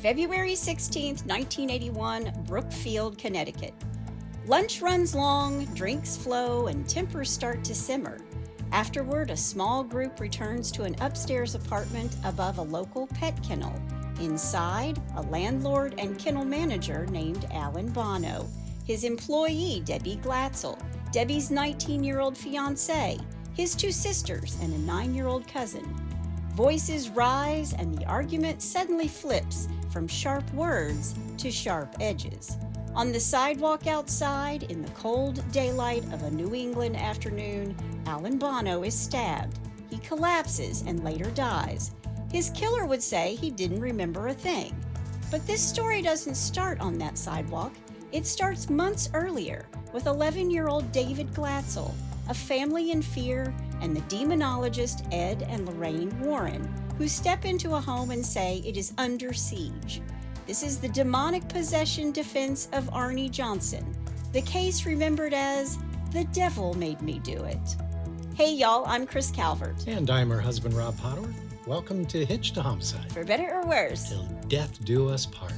February 16th, 1981, Brookfield, Connecticut. Lunch runs long, drinks flow, and tempers start to simmer. Afterward, a small group returns to an upstairs apartment above a local pet kennel. Inside, a landlord and kennel manager named Alan Bono, his employee, Debbie Glatzel, Debbie's 19-year-old fiancé, his 2 sisters, and a 9-year-old cousin. Voices rise, and the argument suddenly flips from sharp words to sharp edges. On the sidewalk outside, in the cold daylight of a New England afternoon, Alan Bono is stabbed. He collapses and later dies. His killer would say he didn't remember a thing. But this story doesn't start on that sidewalk. It starts months earlier with 11-year-old David Glatzel, a family in fear, and the demonologist Ed and Lorraine Warren, who step into a home and say it is under siege. This is the demonic possession defense of Arne Johnson, the case remembered as The Devil Made Me Do It. Hey y'all, I'm Kris Calvert. And I'm her husband, Rob Potterworth. Welcome to Hitched, Homicide. For better or worse. Till death do us part.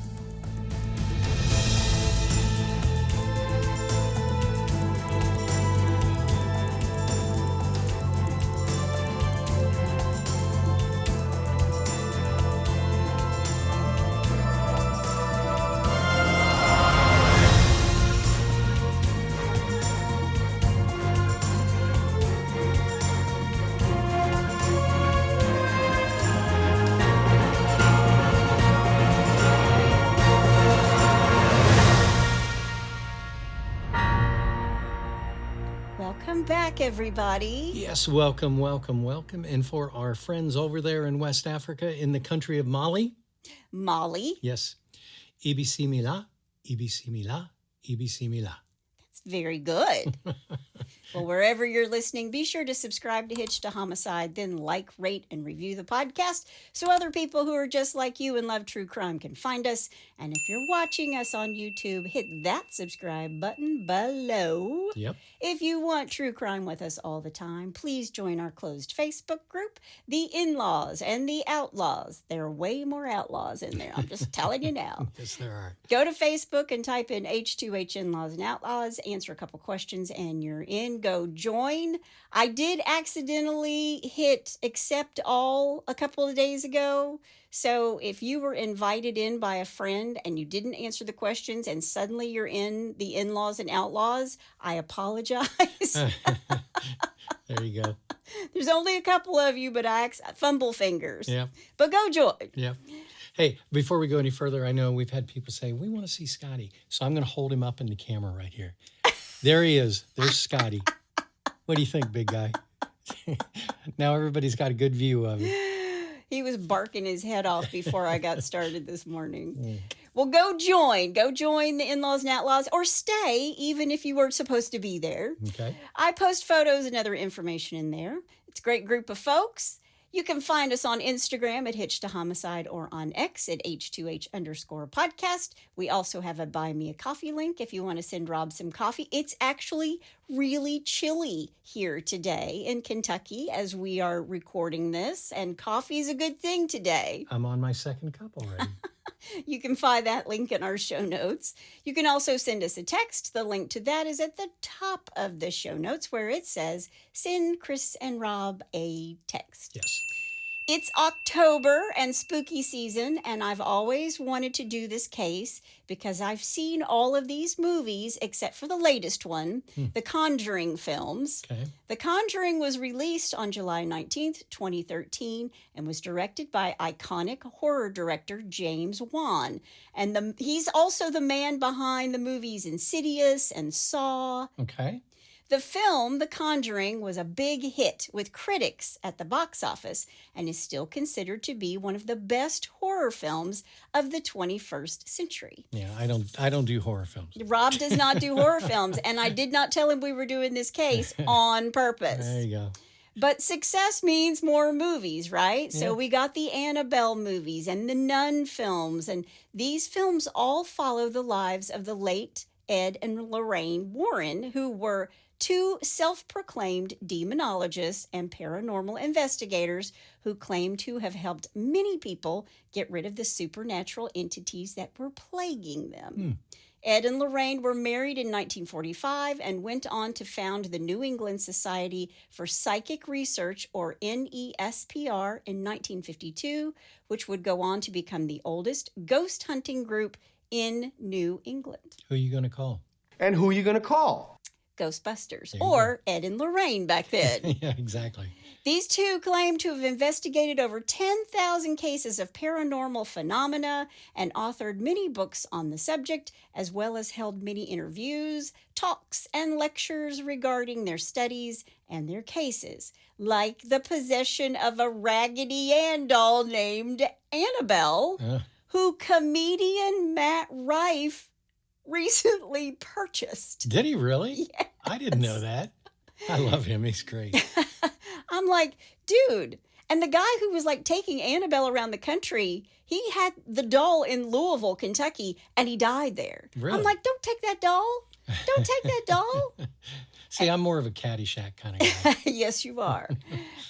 Everybody. Yes, welcome. And for our friends over there in West Africa, in the country of Mali. Yes. Ibisi Mila. That's very good. Well, wherever you're listening, be sure to subscribe to Hitched to Homicide, then like, rate, and review the podcast so other people who are just like you and love true crime can find us. And if you're watching us on YouTube, hit that subscribe button below. Yep. If you want true crime with us all the time, please join our closed Facebook group, The In-Laws and The Outlaws. There are way more outlaws in there. I'm just telling you now. Yes, there are. Go to Facebook and type in H2H In-Laws and Outlaws, answer a couple questions, and you're in. Go join. I did accidentally hit accept all a couple of days ago. So if you were invited in by a friend and you didn't answer the questions and suddenly you're in the In-Laws and Outlaws, I apologize. There you go. There's only a couple of you, but I fumble fingers. Yeah. But go join. Yeah. Hey, before we go any further, I know we've had people say, we want to see Scotty. So I'm going to hold him up in the camera right here. There he is. There's Scotty. What do you think, big guy? Now everybody's got a good view of him. He was barking his head off before I got started this morning. Well, go join. Go join the In-Laws and Outlaws, or stay, even if you weren't supposed to be there. Okay. I post photos and other information in there. It's a great group of folks. You can find us on Instagram at Hitched to Homicide or on X at H2H_podcast. We also have a Buy Me a Coffee link if you want to send Rob some coffee. It's actually really chilly here today in Kentucky as we are recording this, and coffee is a good thing today. I'm on my second cup already. You can find that link in our show notes. You can also send us a text. The link to that is at the top of the show notes where it says, send Kris and Rob a text. Yes. It's October and spooky season, and I've always wanted to do this case because I've seen all of these movies except for the latest one, the Conjuring films. Okay. The Conjuring was released on July 19th, 2013, and was directed by iconic horror director James Wan. And he's also the man behind the movies Insidious and Saw. Okay. The film, The Conjuring, was a big hit with critics at the box office and is still considered to be one of the best horror films of the 21st century. Yeah, I don't do horror films. Rob does not do horror films, and I did not tell him we were doing this case on purpose. There you go. But success means more movies, right? Yeah. So we got the Annabelle movies and the Nun films, and these films all follow the lives of the late Ed and Lorraine Warren, who were two self-proclaimed demonologists and paranormal investigators who claim to have helped many people get rid of the supernatural entities that were plaguing them. Ed and Lorraine were married in 1945 and went on to found the New England Society for Psychic Research, or NESPR, in 1952, which would go on to become the oldest ghost hunting group in New England. Who are you going to call? And who are you going to call? Ghostbusters, or Ed and Lorraine back then. Yeah, exactly. These two claim to have investigated over 10,000 cases of paranormal phenomena and authored many books on the subject, as well as held many interviews, talks, and lectures regarding their studies and their cases, like the possession of a Raggedy Ann doll named Annabelle, who comedian Matt Rife recently purchased. Did he really? Yes. I didn't know that. I love him. He's great. I'm like, dude. And the guy who was like taking Annabelle around the country, he had the doll in Louisville, Kentucky, and he died there. Really? I'm like, don't take that doll. Don't take that doll. See, I'm more of a Caddyshack kind of guy. Yes, you are.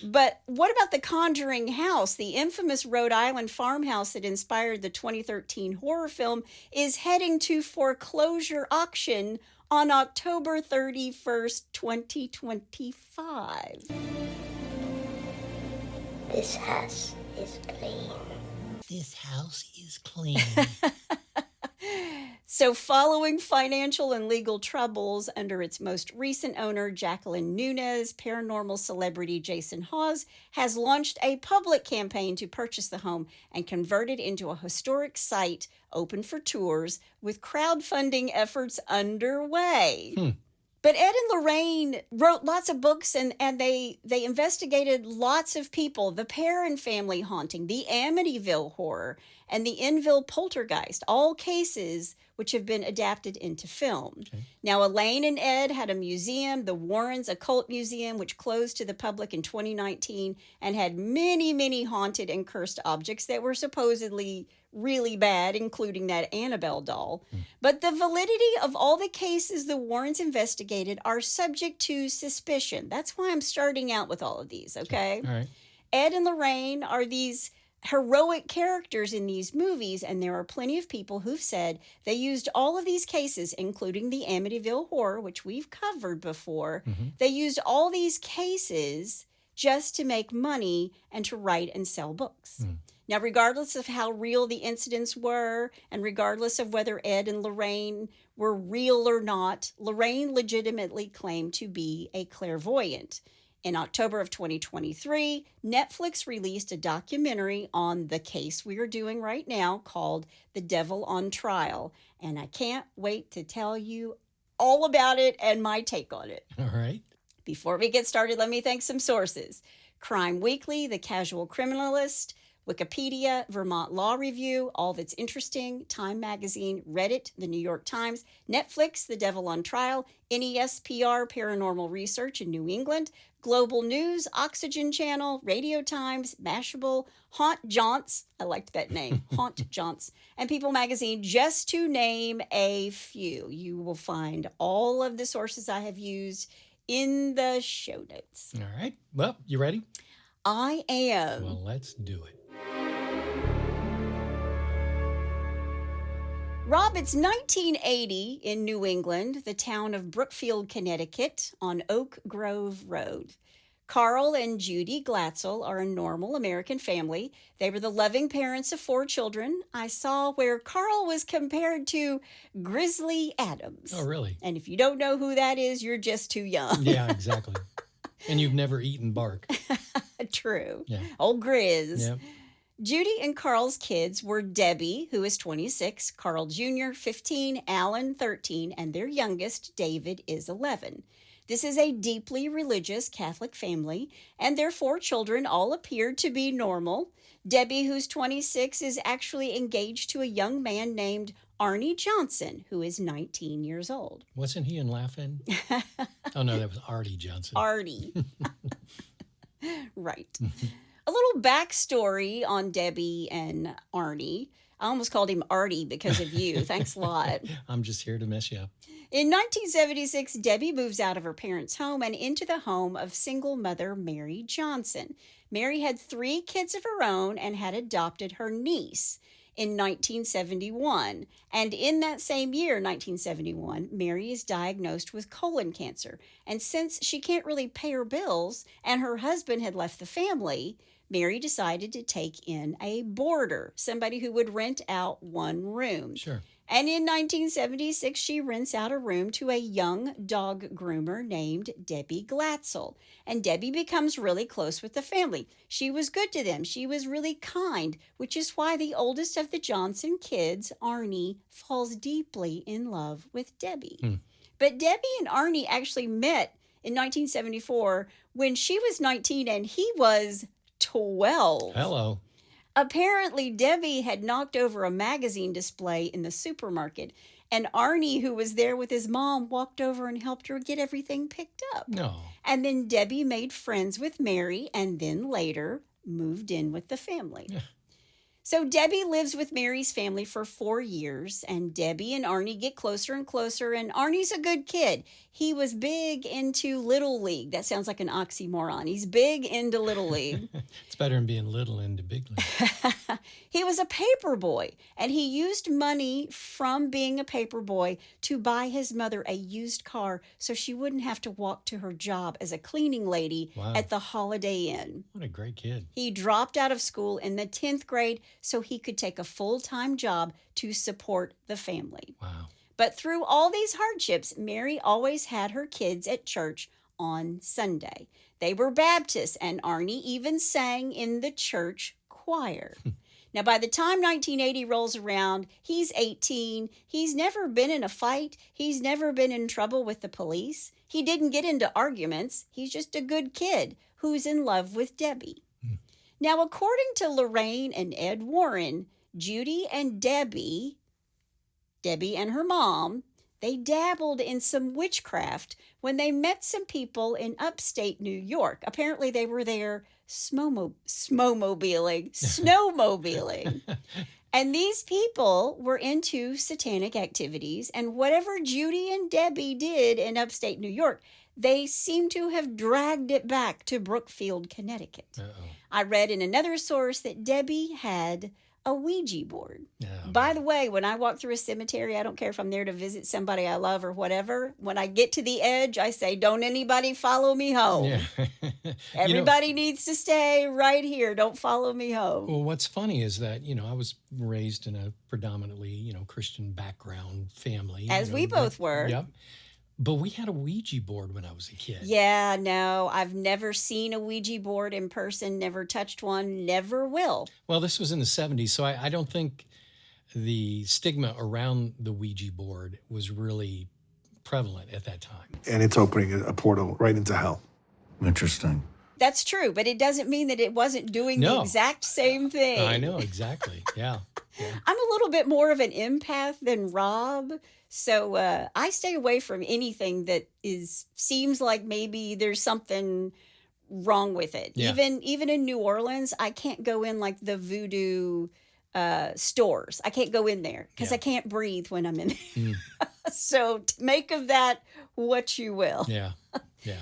But what about the Conjuring house? The infamous Rhode Island farmhouse that inspired the 2013 horror film is heading to foreclosure auction on October 31st, 2025. This house is clean. This house is clean. So, following financial and legal troubles under its most recent owner, Jacqueline Nunez, paranormal celebrity Jason Hawes has launched a public campaign to purchase the home and convert it into a historic site open for tours, with crowdfunding efforts underway. But Ed and Lorraine wrote lots of books, and they investigated lots of people. The Perrin family haunting, the Amityville horror, and the Enville poltergeist, all cases which have been adapted into film. Okay. Now, Elaine and Ed had a museum, the Warrens Occult Museum, which closed to the public in 2019 and had many, many haunted and cursed objects that were supposedly really bad, including that Annabelle doll. But the validity of all the cases the Warrens investigated are subject to suspicion. That's why I'm starting out with all of these, okay? All right. Ed and Lorraine are these heroic characters in these movies, and there are plenty of people who've said they used all of these cases, including the Amityville horror, which we've covered before. They used all these cases just to make money and to write and sell books. Now, regardless of how real the incidents were, and regardless of whether Ed and Lorraine were real or not, Lorraine legitimately claimed to be a clairvoyant. In October of 2023, Netflix released a documentary on the case we are doing right now called The Devil on Trial, and I can't wait to tell you all about it and my take on it. All right. Before we get started, let me thank some sources. Crime Weekly, The Casual Criminalist, Wikipedia, Vermont Law Review, All That's Interesting, Time Magazine, Reddit, The New York Times, Netflix, The Devil on Trial, NESPR, Paranormal Research in New England, Global News, Oxygen Channel, Radio Times, Mashable, Haunt Jaunts, I liked that name, Haunt Jaunts, and People Magazine, just to name a few. You will find all of the sources I have used in the show notes. All right. Well, you ready? I am. Well, let's do it. Rob, it's 1980 in New England, the town of Brookfield, Connecticut, on Oak Grove Road. Carl and Judy Glatzel are a normal American family. They were the loving parents of 4 children. I saw where Carl was compared to Grizzly Adams. Oh, really? And if you don't know who that is, you're just too young. Yeah, exactly. And you've never eaten bark. True. Yeah. Old Grizz. Yep. Judy and Carl's kids were Debbie, who is 26, Carl Jr., 15, Alan, 13, and their youngest, David, is 11. This is a deeply religious Catholic family, and their 4 children all appeared to be normal. Debbie, who's 26, is actually engaged to a young man named Arne Johnson, who is 19 years old. Wasn't he in Laughing? Oh, no, that was Artie Johnson. Artie. Right. A little backstory on Debbie and Arnie. I almost called him Artie because of you. Thanks a lot. I'm just here to mess you up. In 1976, Debbie moves out of her parents' home and into the home of single mother Mary Johnson. Mary had 3 kids of her own and had adopted her niece in 1971. And in that same year, 1971, Mary is diagnosed with colon cancer. And since she can't really pay her bills and her husband had left the family, Mary decided to take in a boarder, somebody who would rent out one room. Sure. And in 1976, she rents out a room to a young dog groomer named Debbie Glatzel. And Debbie becomes really close with the family. She was good to them. She was really kind, which is why the oldest of the Johnson kids, Arne, falls deeply in love with Debbie. But Debbie and Arne actually met in 1974 when she was 19 and he was 12. Hello. Apparently, Debbie had knocked over a magazine display in the supermarket, and Arne, who was there with his mom, walked over and helped her get everything picked up. No. And then Debbie made friends with Mary, and then later moved in with the family. Yeah. So Debbie lives with Mary's family for 4 years, and Debbie and Arne get closer and closer, and Arnie's a good kid. He was big into Little League. That sounds like an oxymoron. He's big into Little League. It's better than being little into big league. He was a paper boy, and he used money from being a paper boy to buy his mother a used car so she wouldn't have to walk to her job as a cleaning lady Wow. at the Holiday Inn. What a great kid. He dropped out of school in the 10th grade so he could take a full-time job to support the family. Wow. But through all these hardships, Mary always had her kids at church on Sunday. They were Baptists, and Arne even sang in the church choir. Now, by the time 1980 rolls around, he's 18. He's never been in a fight. He's never been in trouble with the police. He didn't get into arguments. He's just a good kid who's in love with Debbie. Now, according to Lorraine and Ed Warren, Judy and Debbie and her mom, they dabbled in some witchcraft when they met some people in upstate New York. Apparently, they were there snowmobiling. And these people were into satanic activities, and whatever Judy and Debbie did in upstate New York, they seem to have dragged it back to Brookfield, Connecticut. Uh-oh. I read in another source that Debbie had a Ouija board. Oh, By the way, when I walk through a cemetery, I don't care if I'm there to visit somebody I love or whatever. When I get to the edge, I say, don't anybody follow me home. Yeah. Everybody needs to stay right here. Don't follow me home. Well, what's funny is that, I was raised in a predominantly, Christian background family. As we both were. Yep. But we had a Ouija board when I was a kid. Yeah, no, I've never seen a Ouija board in person, never touched one, never will. Well, this was in the 70s, so I don't think the stigma around the Ouija board was really prevalent at that time. And it's opening a portal right into hell. Interesting. That's true, but it doesn't mean that it wasn't doing the No. exact same thing. I know, exactly. Yeah. I'm a little bit more of an empath than Rob, so I stay away from anything that seems like maybe there's something wrong with it. Yeah. Even in New Orleans, I can't go in like the voodoo stores. I can't go in there because Yeah. I can't breathe when I'm in there. So make of that what you will. Yeah. Yeah.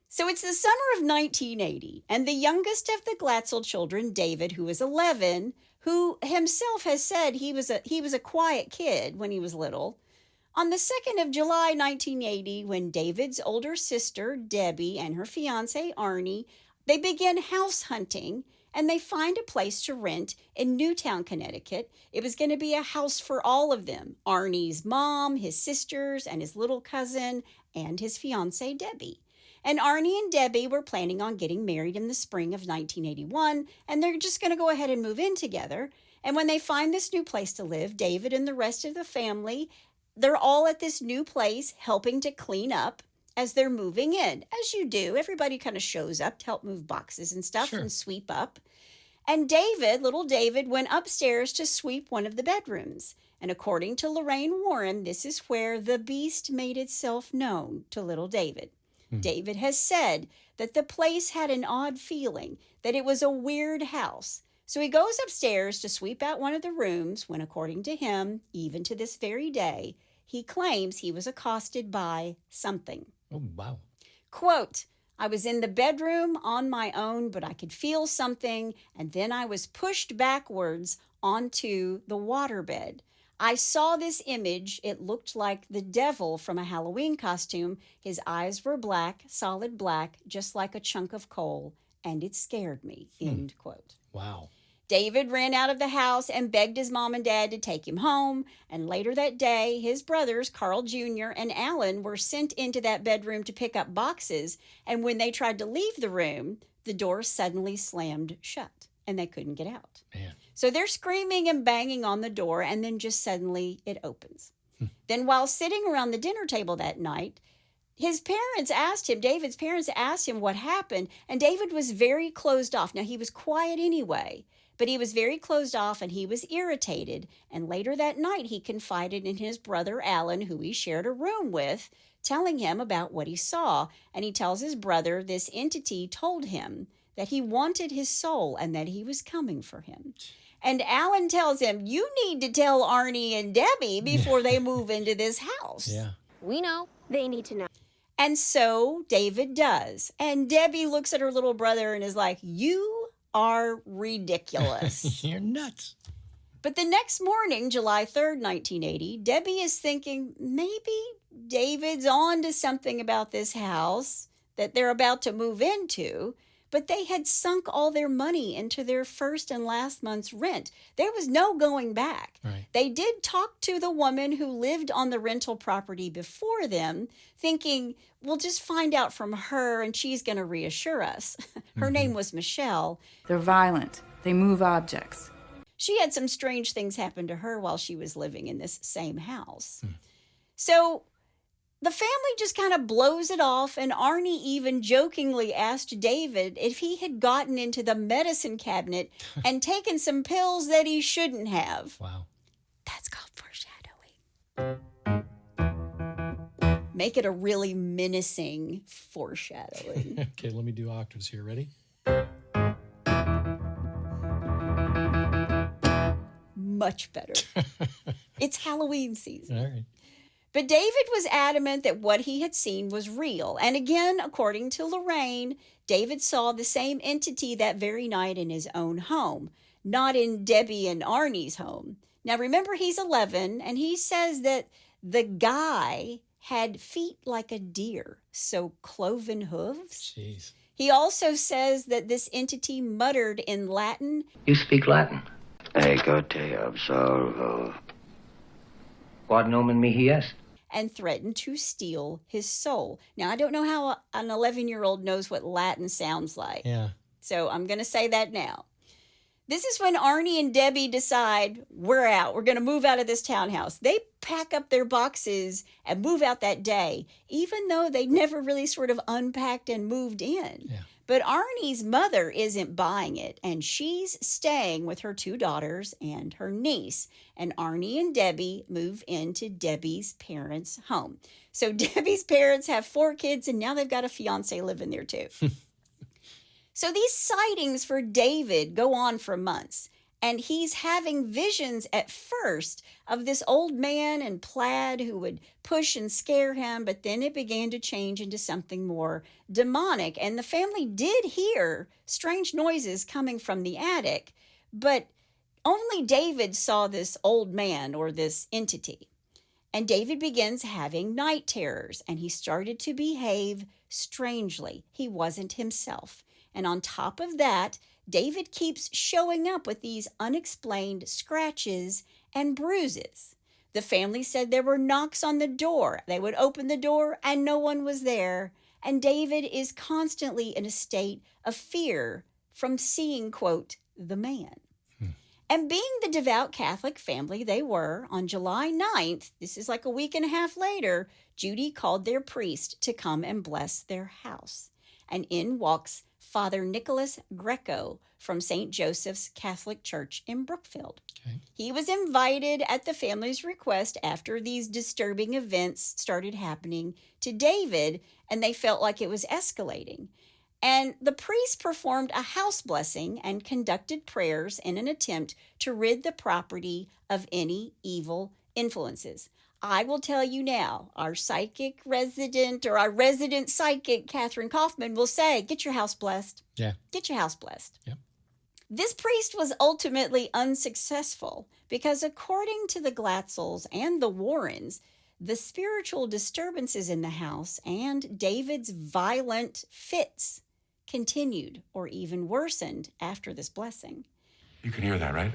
So it's the summer of 1980, and the youngest of the Glatzel children, David, who is 11, who himself has said he was a quiet kid when he was little. On the 2nd of July, 1980, when David's older sister, Debbie, and her fiancé, Arne, they begin house hunting, and they find a place to rent in Newtown, Connecticut. It was going to be a house for all of them, Arnie's mom, his sisters, and his little cousin, and his fiancée, Debbie. And Arne and Debbie were planning on getting married in the spring of 1981, and they're just going to go ahead and move in together. And when they find this new place to live, David and the rest of the family, they're all at this new place helping to clean up as they're moving in. As you do, everybody kind of shows up to help move boxes and stuff Sure. and sweep up. And little David, went upstairs to sweep one of the bedrooms. And according to Lorraine Warren, this is where the beast made itself known to little David. David has said that the place had an odd feeling, that it was a weird house. So he goes upstairs to sweep out one of the rooms when, according to him, even to this very day, he claims he was accosted by something. Oh, wow. Quote, I was in the bedroom on my own, but I could feel something, and then I was pushed backwards onto the waterbed. I saw this image. It looked like the devil from a Halloween costume. His eyes were black, solid black, just like a chunk of coal, and it scared me, end quote. Wow. David ran out of the house and begged his mom and dad to take him home. And later that day, his brothers, Carl Jr. and Alan, were sent into that bedroom to pick up boxes. And when they tried to leave the room, the door suddenly slammed shut and they couldn't get out. Man. So they're screaming and banging on the door, and then just suddenly it opens. Then while sitting around the dinner table that night, David's parents asked him what happened, and David was very closed off. Now, he was quiet anyway, but he was very closed off and he was irritated. And later that night, he confided in his brother Alan, who he shared a room with, telling him about what he saw. And he tells his brother this entity told him that he wanted his soul and that he was coming for him. And Alan tells him, you need to tell Arne and Debbie before they move into this house. Yeah. We know. They need to know. And so David does. And Debbie looks at her little brother and is like, you are ridiculous. You're nuts. But the next morning, July 3rd, 1980, Debbie is thinking maybe David's on to something about this house that they're about to move into. But they had sunk all their money into their first and last month's rent. There was no going back. Right. They They did talk to the woman who lived on the rental property before them, thinking, we'll just find out from her and she's going to reassure us. Her name was Michelle. They're violent. They move objects. She had some strange things happen to her while she was living in this same house. So the family just kind of blows it off, and Arne even jokingly asked David if he had gotten into the medicine cabinet and taken some pills that he shouldn't have. Wow. That's called foreshadowing. Make it a really menacing foreshadowing. Okay, let me do octaves here. Ready? Much better. It's Halloween season. All right. But David was adamant that what he had seen was real. And again, according to Lorraine, David saw the same entity that very night in his own home, not in Debbie and Arnie's home. Now, remember, he's 11, and he says that the guy had feet like a deer, so cloven hooves. Jeez. He also says that this entity muttered in Latin, You speak Latin. Ego te absolvo. Quod nomen mihi est? and threatened to steal his soul. Now, I don't know how an 11-year-old knows what Latin sounds like. Yeah. So I'm going to say that now. This is when Arne and Debbie decide, we're out. We're going to move out of this townhouse. They pack up their boxes and move out that day, even though they never really sort of unpacked and moved in. Yeah. But Arnie's mother isn't buying it, and she's staying with her 2 daughters and her niece. And Arne and Debbie move into Debbie's parents' home. So Debbie's parents have 4 kids, and now they've got a fiance living there too. So these sightings for David go on for months, and he's having visions at first of this old man in plaid who would push and scare him, but then it began to change into something more demonic. And the family did hear strange noises coming from the attic, but only David saw this old man or this entity. And David begins having night terrors, and he started to behave strangely. He wasn't himself. And on top of that, David keeps showing up with these unexplained scratches and bruises. The family said there were knocks on the door. They would open the door and no one was there. And David is constantly in a state of fear from seeing, quote, the man. And being the devout Catholic family they were, on July 9th, this is like a week and a half later, Judy called their priest to come and bless their house. And in walks Father Nicholas Greco from St. Joseph's Catholic Church in Brookfield. Okay. He was invited at the family's request after these disturbing events started happening to David, and they felt like it was escalating. And the priest performed a house blessing and conducted prayers in an attempt to rid the property of any evil influences. I will tell you now, our psychic resident or our resident psychic, Catherine Kaufman, will say, get your house blessed. Yeah. Get your house blessed. Yep. This priest was ultimately unsuccessful because according to the Glatzels and the Warrens, the spiritual disturbances in the house and David's violent fits continued or even worsened after this blessing. You can hear that, right?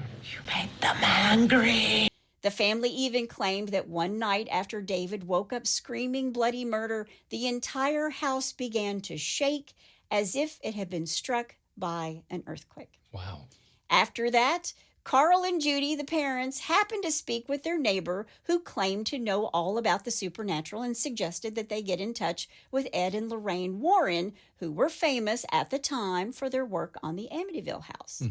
The family even claimed that one night after David woke up screaming bloody murder, the entire house began to shake as if it had been struck by an earthquake. Wow. After that, Carl and Judy, the parents, happened to speak with their neighbor who claimed to know all about the supernatural and suggested that they get in touch with Ed and Lorraine Warren, who were famous at the time for their work on the Amityville house.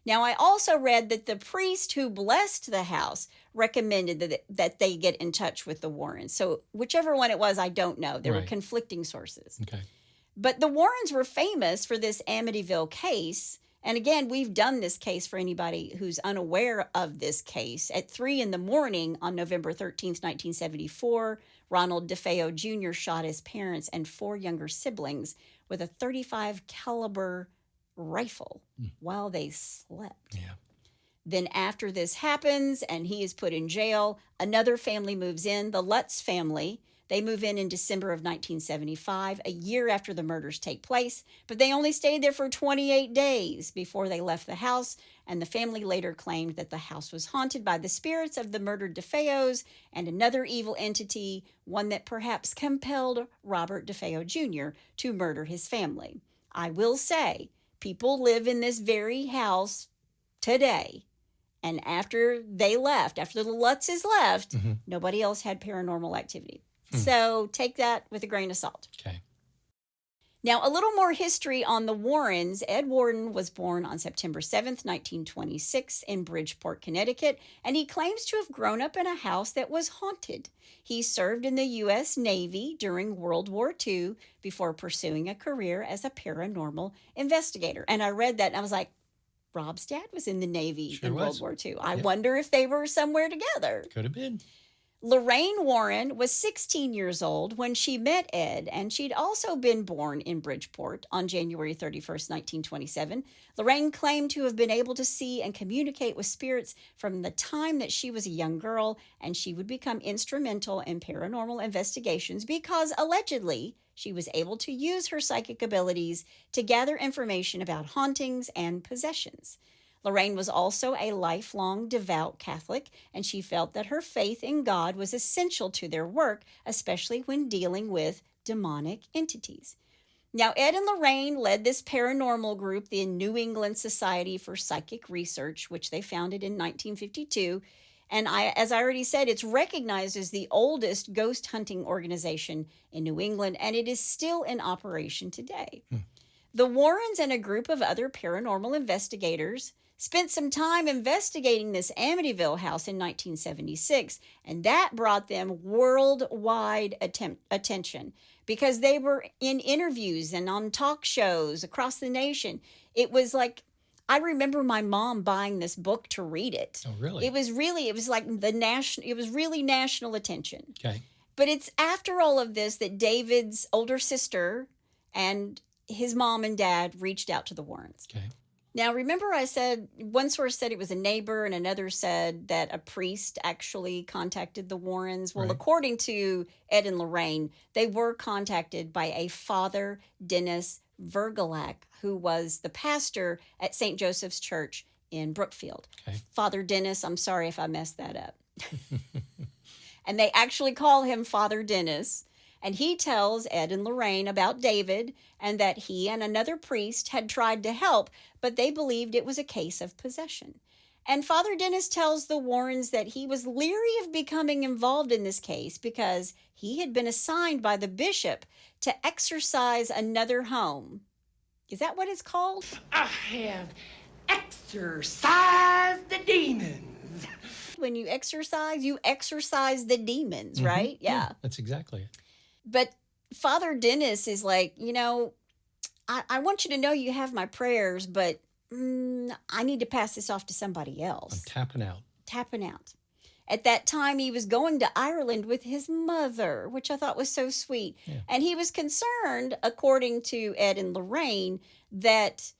Now, I also read that the priest who blessed the house recommended that they get in touch with the Warrens. So whichever one it was, I don't know. There were conflicting sources. Okay. But the Warrens were famous for this Amityville case. And again, we've done this case for anybody who's unaware of this case. At 3 a.m. on November 13th, 1974, Ronald DeFeo Jr. shot his parents and 4 younger siblings with a .35 caliber rifle while they slept. Yeah. Then after this happens and he is put in jail, another family moves in, the Lutz family. They move in December of 1975, a year after the murders take place, but they only stayed there for 28 days before they left the house, and the family later claimed that the house was haunted by the spirits of the murdered DeFeos and another evil entity, one that perhaps compelled Robert DeFeo Jr. to murder his family. I will say, people live in this very house today. And after they left, after the Lutzes left, nobody else had paranormal activity. So take that with a grain of salt. Okay. Now, a little more history on the Warrens. Ed Warren was born on September 7th, 1926 in Bridgeport, Connecticut, and he claims to have grown up in a house that was haunted. He served in the U.S. Navy during World War II before pursuing a career as a paranormal investigator. And I read that and I was like, Rob's dad was in the Navy in World War II. I wonder if they were somewhere together. Could have been. Lorraine Warren was 16 years old when she met Ed, and she'd also been born in Bridgeport on January 31st, 1927. Lorraine claimed to have been able to see and communicate with spirits from the time that she was a young girl, and she would become instrumental in paranormal investigations because, allegedly, she was able to use her psychic abilities to gather information about hauntings and possessions. Lorraine was also a lifelong devout Catholic, and she felt that her faith in God was essential to their work, especially when dealing with demonic entities. Now, Ed and Lorraine led this paranormal group, the New England Society for Psychic Research, which they founded in 1952. And as I already said, it's recognized as the oldest ghost hunting organization in New England, and it is still in operation today. The Warrens and a group of other paranormal investigators spent some time investigating this Amityville house in 1976, and that brought them worldwide attention because they were in interviews and on talk shows across the nation. It was like, I remember my mom buying this book to read it. Oh, really? It was like it was really national attention. Okay. But it's after all of this that David's older sister and his mom and dad reached out to the Warrens. Okay. Now, remember I said, one source said it was a neighbor and another said that a priest actually contacted the Warrens. Well, according to Ed and Lorraine, they were contacted by a Father Dennis Vergelak, who was the pastor at St. Joseph's Church in Brookfield. Okay. Father Dennis, I'm sorry if I messed that up. And they actually call him Father Dennis. And he tells Ed and Lorraine about David and that he and another priest had tried to help, but they believed it was a case of possession. And Father Dennis tells the Warrens that he was leery of becoming involved in this case because he had been assigned by the bishop to exorcise another home. Is that what it's called? I have exorcised the demons. When you exorcise the demons, right? Yeah. That's exactly it. But Father Dennis is like, I want you to know you have my prayers, but I need to pass this off to somebody else. I'm tapping out. Tapping out. At that time, he was going to Ireland with his mother, which I thought was so sweet. Yeah. And he was concerned, according to Ed and Lorraine, that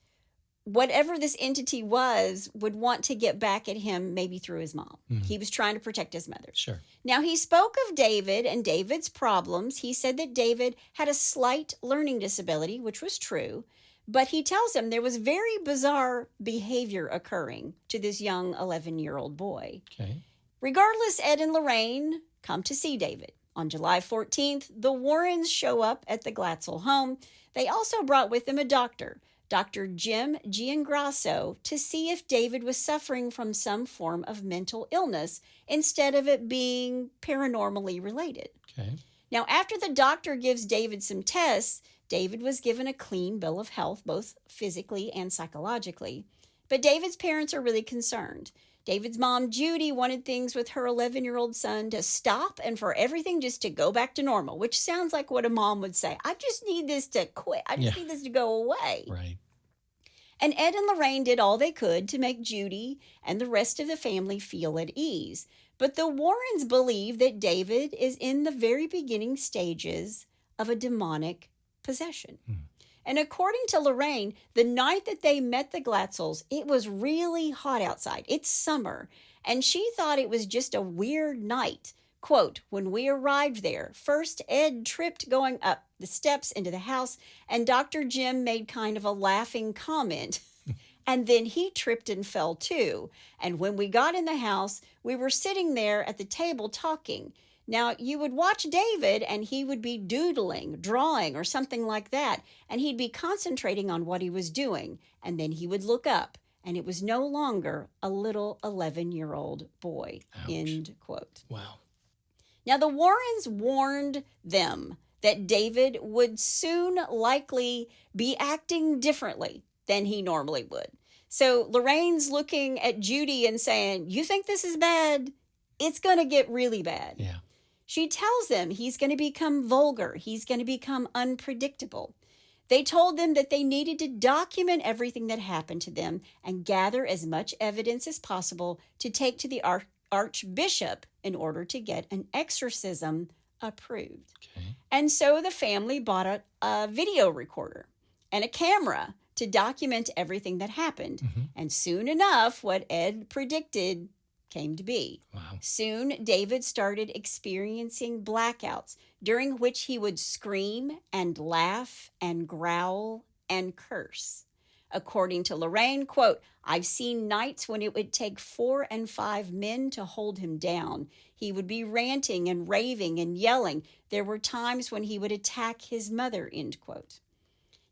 whatever this entity was would want to get back at him, maybe through his mom. He was trying to protect his mother. Sure. Now, he spoke of David and David's problems. He said that David had a slight learning disability, which was true. But he tells him there was very bizarre behavior occurring to this young 11-year-old boy. Okay. Regardless, Ed and Lorraine come to see David. On July 14th, the Warrens show up at the Glatzel home. They also brought with them a doctor, Dr. Jim Giangrasso, to see if David was suffering from some form of mental illness instead of it being paranormally related. Okay. Now, after the doctor gives David some tests, David was given a clean bill of health, both physically and psychologically. But David's parents are really concerned. David's mom, Judy, wanted things with her 11-year-old son to stop and for everything just to go back to normal, which sounds like what a mom would say. I just need this to quit. I just need this to go away. Right. And Ed and Lorraine did all they could to make Judy and the rest of the family feel at ease. But the Warrens believe that David is in the very beginning stages of a demonic possession. And according to Lorraine, the night that they met the Glatzels, it was really hot outside. It's summer. And she thought it was just a weird night. Quote, when we arrived there, first Ed tripped going up the steps into the house, and Dr. Jim made kind of a laughing comment. And then he tripped and fell too. And when we got in the house, we were sitting there at the table talking. Now, you would watch David and he would be doodling, drawing, or something like that, and he'd be concentrating on what he was doing, and then he would look up, and it was no longer a little 11-year-old boy, Ouch. End quote. Wow. Now, the Warrens warned them that David would soon likely be acting differently than he normally would. So Lorraine's looking at Judy and saying, you think this is bad? It's going to get really bad. Yeah. She tells them he's going to become vulgar. He's going to become unpredictable. They told them that they needed to document everything that happened to them and gather as much evidence as possible to take to the archbishop in order to get an exorcism approved. Okay. And so the family bought a video recorder and a camera to document everything that happened. And soon enough, what Ed predicted came to be. Wow. Soon, David started experiencing blackouts during which he would scream and laugh and growl and curse. According to Lorraine, quote, I've seen nights when it would take 4 and 5 men to hold him down. He would be ranting and raving and yelling. There were times when he would attack his mother, end quote.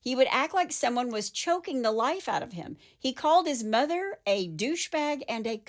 He would act like someone was choking the life out of him. He called his mother a douchebag and a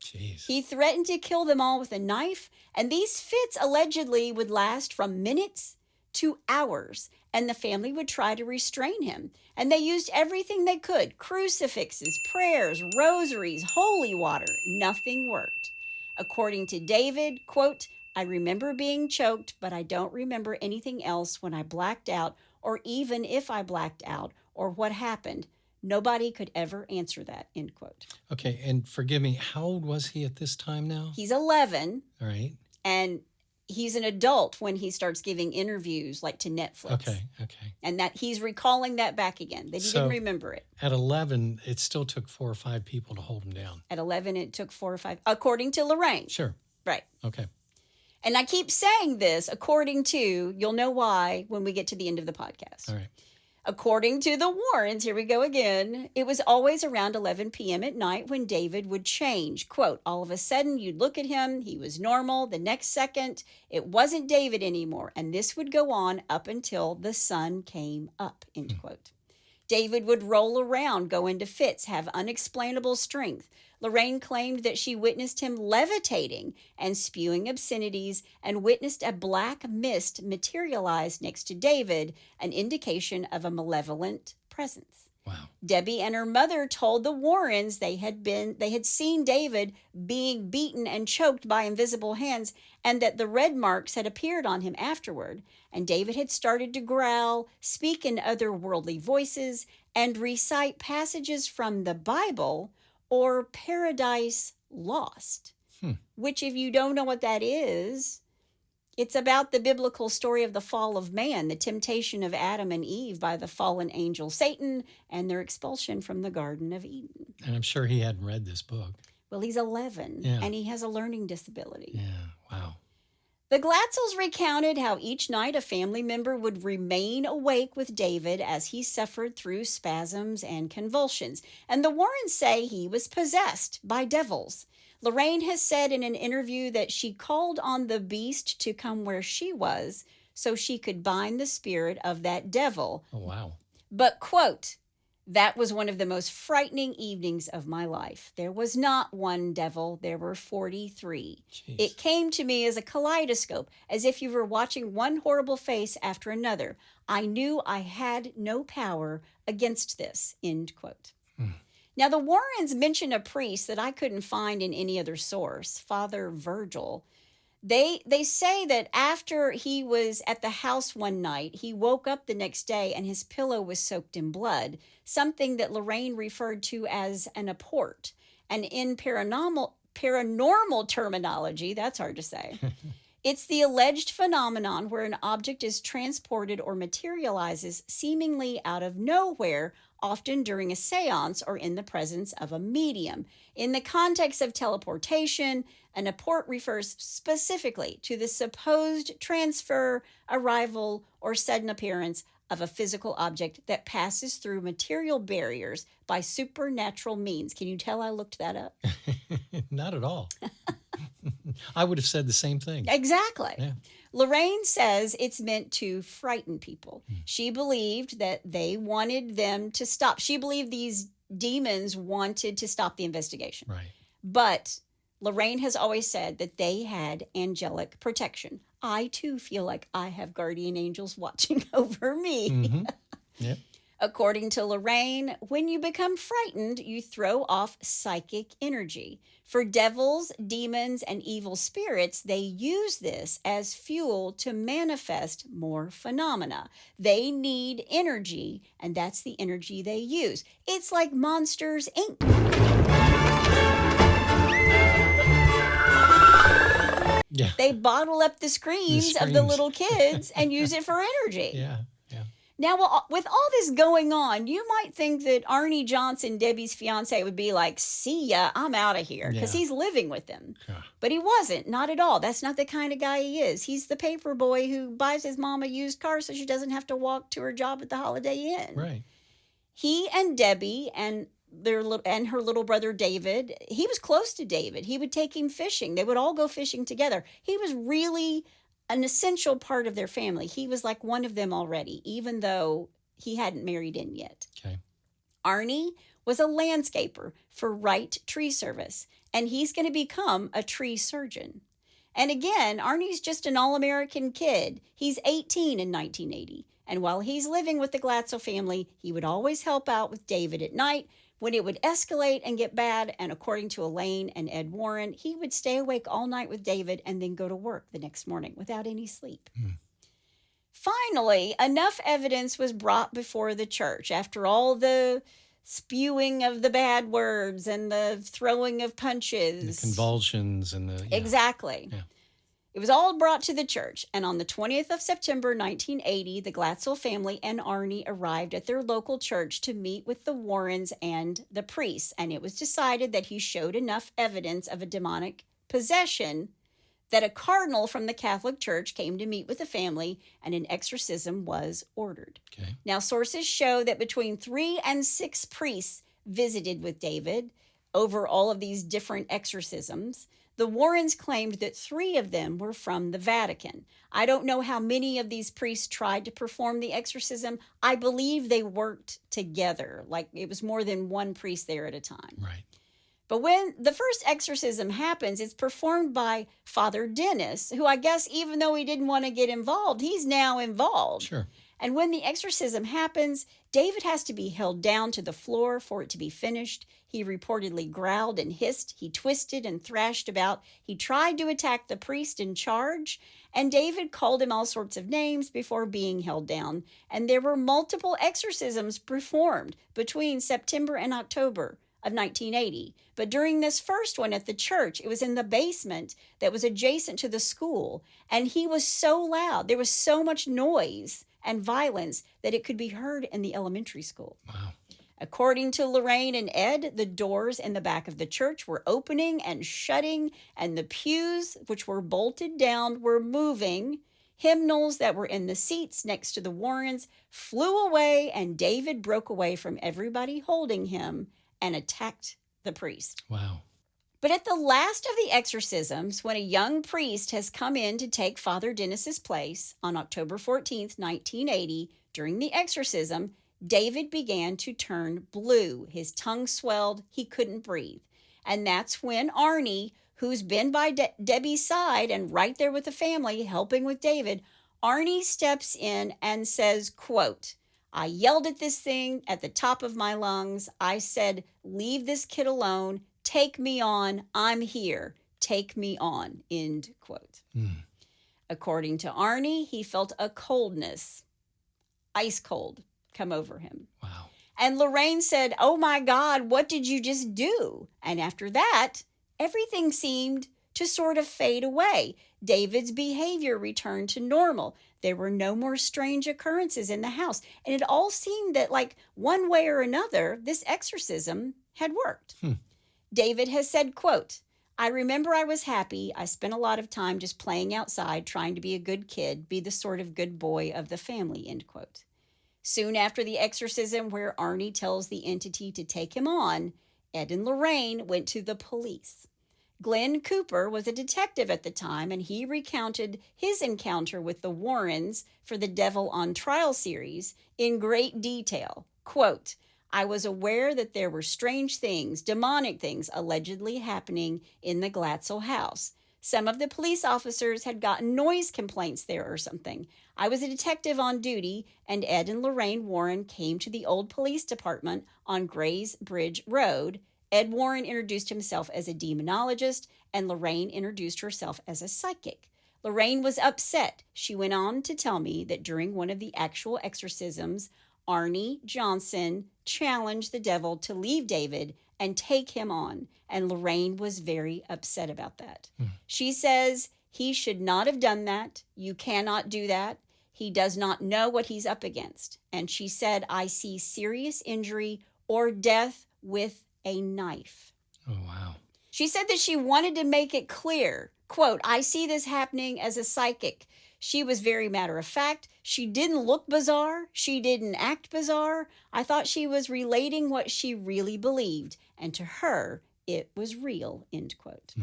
Jeez. He threatened to kill them all with a knife, and these fits allegedly would last from minutes to hours, and the family would try to restrain him. And they used everything they could, crucifixes, prayers, rosaries, holy water. Nothing worked. According to David, quote, I remember being choked, but I don't remember anything else when I blacked out, or even if I blacked out, or what happened. Nobody could ever answer that, end quote. Okay, and forgive me, how old was he at this time now? He's 11. All right. And he's an adult when he starts giving interviews like to Netflix. Okay. And that he's recalling that back again. They didn't remember it. At 11, it still took 4 or 5 people to hold him down. At 11, it took 4 or 5, according to Lorraine. Sure. Right. Okay. And I keep saying this, according to, you'll know why when we get to the end of the podcast. All right. According to the Warrens, here we go again, it was always around 11 p.m. at night when David would change. Quote, all of a sudden you'd look at him, he was normal. The next second, it wasn't David anymore. And this would go on up until the sun came up, end quote. David would roll around, go into fits, have unexplainable strength. Lorraine claimed that she witnessed him levitating and spewing obscenities and witnessed a black mist materialize next to David, an indication of a malevolent presence. Wow. Debbie and her mother told the Warrens they had seen David being beaten and choked by invisible hands, and that the red marks had appeared on him afterward. And David had started to growl, speak in otherworldly voices, and recite passages from the Bible or Paradise Lost, which, if you don't know what that is, it's about the biblical story of the fall of man, the temptation of Adam and Eve by the fallen angel Satan, and their expulsion from the Garden of Eden. And I'm sure he hadn't read this book. Well, he's 11, Yeah. and he has a learning disability. Yeah, wow. The Glatzels recounted how each night a family member would remain awake with David as he suffered through spasms and convulsions. And the Warrens say he was possessed by devils. Lorraine has said in an interview that she called on the beast to come where she was so she could bind the spirit of that devil. Oh, wow. But, quote, that was one of the most frightening evenings of my life. There was not one devil. There were 43. Jeez. It came to me as a kaleidoscope, as if you were watching one horrible face after another. I knew I had no power against this, end quote. Now, the Warrens mention a priest that I couldn't find in any other source, Father Virgil. They say that after he was at the house one night, he woke up the next day and his pillow was soaked in blood, something that Lorraine referred to as an apport. And in paranormal terminology, that's hard to say, it's the alleged phenomenon where an object is transported or materializes seemingly out of nowhere, often during a seance or in the presence of a medium. In the context of teleportation, an apport refers specifically to the supposed transfer, arrival, or sudden appearance of a physical object that passes through material barriers by supernatural means. Can you tell I looked that up? Not at all. I would have said the same thing. Exactly. Yeah. Lorraine says it's meant to frighten people. She believed that they wanted them to stop. She believed these demons wanted to stop the investigation. Right. But Lorraine has always said that they had angelic protection. I, too, feel like I have guardian angels watching over me. Mm-hmm. Yep. According to Lorraine, when you become frightened, you throw off psychic energy. For devils, demons, and evil spirits, they use this as fuel to manifest more phenomena. They need energy, and that's the energy they use. It's like Monsters, Inc. Yeah. They bottle up the screams of the little kids and use it for energy. Yeah. Now, with all this going on, you might think that Arne Johnson, Debbie's fiance, would be like, see ya, I'm out of here, because he's living with them. Yeah. But he wasn't, not at all. That's not the kind of guy he is. He's the paper boy who buys his mom a used car so she doesn't have to walk to her job at the Holiday Inn. Right. He and Debbie and her little brother David, he was close to David. He would take him fishing. They would all go fishing together. He was really an essential part of their family. He was like one of them already, even though he hadn't married in yet. Okay. Arne was a landscaper for Wright Tree Service, and he's going to become a tree surgeon. And again, Arnie's just an all-American kid. He's 18 in 1980. And while he's living with the Glatzel family, he would always help out with David at night when it would escalate and get bad. And according to Elaine and Ed Warren, he would stay awake all night with David and then go to work the next morning without any sleep. Finally, enough evidence was brought before the church after all the spewing of the bad words and the throwing of punches. The convulsions and the... Yeah. Exactly. Yeah. It was all brought to the church, and on the 20th of September, 1980, the Glatzel family and Arne arrived at their local church to meet with the Warrens and the priests, and it was decided that he showed enough evidence of a demonic possession that a cardinal from the Catholic Church came to meet with the family, and an exorcism was ordered. Okay. Now, sources show that between 3 and 6 priests visited with David over all of these different exorcisms. The Warrens claimed that 3 of them were from the Vatican. I don't know how many of these priests tried to perform the exorcism. I believe they worked together, like it was more than one priest there at a time. Right. But when the first exorcism happens, it's performed by Father Dennis, who I guess even though he didn't want to get involved, he's now involved. Sure. And when the exorcism happens, David has to be held down to the floor for it to be finished. He reportedly growled and hissed. He twisted and thrashed about. He tried to attack the priest in charge, and David called him all sorts of names before being held down. And there were multiple exorcisms performed between September and October of 1980. But during this first one at the church, it was in the basement that was adjacent to the school. And he was so loud. There was so much noise and violence that it could be heard in the elementary school. Wow. According to Lorraine and Ed, the doors in the back of the church were opening and shutting, and the pews, which were bolted down, were moving. Hymnals that were in the seats next to the Warrens flew away, and David broke away from everybody holding him and attacked the priest. Wow. But at the last of the exorcisms, when a young priest has come in to take Father Dennis's place on October 14th, 1980, during the exorcism, David began to turn blue. His tongue swelled. He couldn't breathe. And that's when Arne, who's been by Debbie's side and right there with the family helping with David, Arne steps in and says, quote, "I yelled at this thing at the top of my lungs. I said, leave this kid alone. Take me on. I'm here. Take me on." End quote. According to Arne, he felt a coldness, ice cold, come over him. Wow. And Lorraine said, "Oh my God, what did you just do?" And after that, everything seemed to sort of fade away. David's behavior returned to normal. There were no more strange occurrences in the house. And it all seemed that, like, one way or another, this exorcism had worked. David has said, quote, "I remember I was happy. I spent a lot of time just playing outside, trying to be a good kid, be the sort of good boy of the family," end quote. Soon after the exorcism, where Arne tells the entity to take him on, Ed and Lorraine went to the police. Glenn Cooper was a detective at the time, and he recounted his encounter with the Warrens for the Devil on Trial series in great detail. Quote, "I was aware that there were strange things, demonic things, allegedly happening in the Glatzel house. Some of the police officers had gotten noise complaints there or something. I was a detective on duty, and Ed and Lorraine Warren came to the old police department on Grays Bridge Road. Ed Warren introduced himself as a demonologist, and Lorraine introduced herself as a psychic. Lorraine was upset. She went on to tell me that during one of the actual exorcisms, Arne Johnson challenged the devil to leave David and take him on, and Lorraine was very upset about that. She says, he should not have done that. You cannot do that. He does not know what he's up against. And she said, I see serious injury or death with a knife. Oh, wow. She said that she wanted to make it clear, quote, I see this happening as a psychic. She was very matter of fact. She didn't look bizarre. She didn't act bizarre. I thought she was relating what she really believed. And to her, it was real, end quote.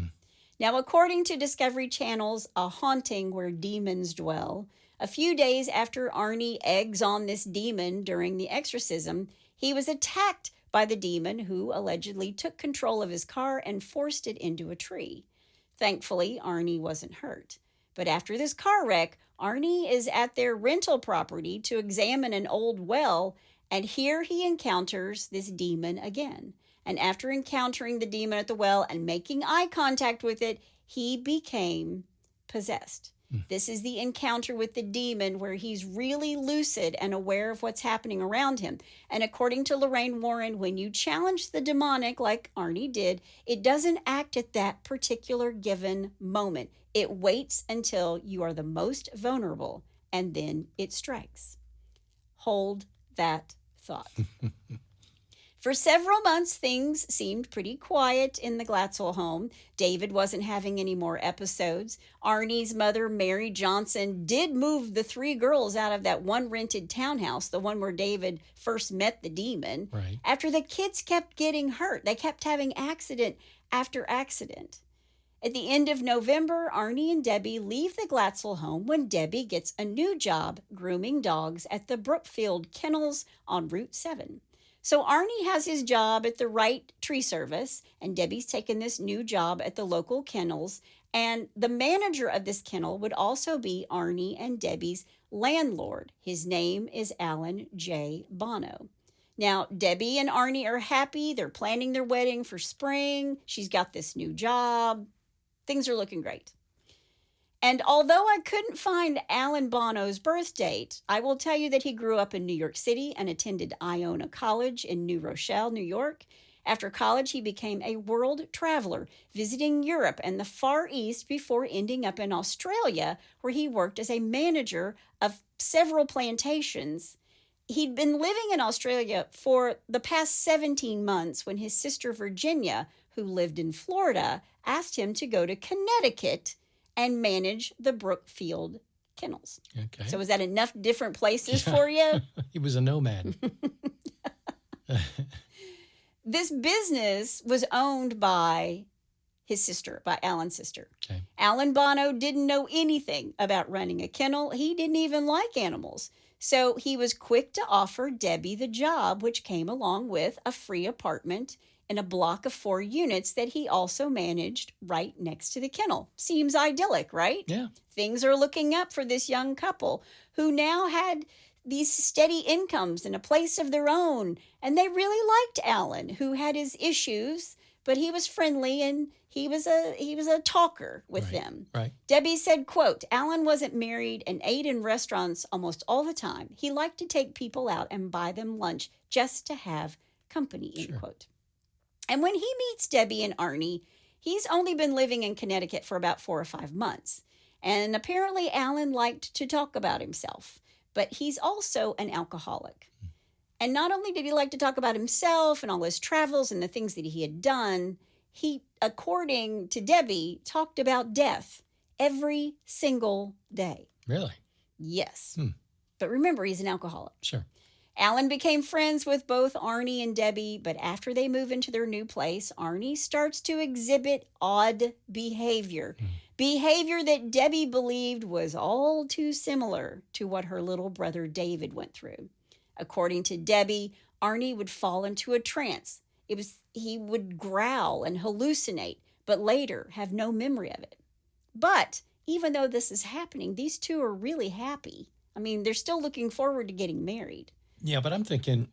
Now, according to Discovery Channel's A Haunting Where Demons Dwell, a few days after Arne eggs on this demon during the exorcism, he was attacked by the demon, who allegedly took control of his car and forced it into a tree. Thankfully, Arne wasn't hurt. But after this car wreck, Arne is at their rental property to examine an old well, and here he encounters this demon again. And after encountering the demon at the well and making eye contact with it, he became possessed. This is the encounter with the demon where he's really lucid and aware of what's happening around him. And according to Lorraine Warren, when you challenge the demonic like Arne did, it doesn't act at that particular given moment. It waits until you are the most vulnerable, and then it strikes. Hold that thought. For several months, things seemed pretty quiet in the Glatzel home. David wasn't having any more episodes. Arnie's mother, Mary Johnson, did move the 3 girls out of that one rented townhouse, the one where David first met the demon. Right. After the kids kept getting hurt. They kept having accident after accident. At the end of November, Arne and Debbie leave the Glatzel home when Debbie gets a new job grooming dogs at the Brookfield Kennels on Route 7. So Arnie has his job at the Wright Tree Service, and Debbie's taken this new job at the local kennels. And the manager of this kennel would also be Arnie and Debbie's landlord. His name is Alan J. Bono. Now, Debbie and Arnie are happy. They're planning their wedding for spring. She's got this new job. Things are looking great. And although I couldn't find Alan Bono's birth date, I will tell you that he grew up in New York City and attended Iona College in New Rochelle, New York. After college, he became a world traveler, visiting Europe and the Far East before ending up in Australia, where he worked as a manager of several plantations. He'd been living in Australia for the past 17 months when his sister Virginia, who lived in Florida, asked him to go to Connecticut and manage the Brookfield kennels. Okay. So is that enough different places for you? He was a nomad. This business was owned by his sister, by Alan's sister. Okay. Alan Bono didn't know anything about running a kennel. He didn't even like animals. So he was quick to offer Debbie the job, which came along with a free apartment in a block of 4 units that he also managed right next to the kennel. Seems idyllic, right? Yeah. Things are looking up for this young couple who now had these steady incomes and a place of their own. And they really liked Alan, who had his issues, but he was friendly and he was a talker with them. Right. Debbie said, quote, Alan wasn't married and ate in restaurants almost all the time. He liked to take people out and buy them lunch just to have company, end quote. And when he meets Debbie and Arnie, he's only been living in Connecticut for about 4 or 5 months. And apparently Alan liked to talk about himself, but he's also an alcoholic. And not only did he like to talk about himself and all his travels and the things that he had done, he, according to Debbie, talked about death every single day. Really? Yes. But remember, he's an alcoholic. Sure. Alan became friends with both Arnie and Debbie, but after they move into their new place, Arnie starts to exhibit odd behavior. Behavior that Debbie believed was all too similar to what her little brother David went through. According to Debbie, Arnie would fall into a trance. He would growl and hallucinate, but later have no memory of it. But even though this is happening, these two are really happy. I mean, they're still looking forward to getting married. Yeah, but I'm thinking,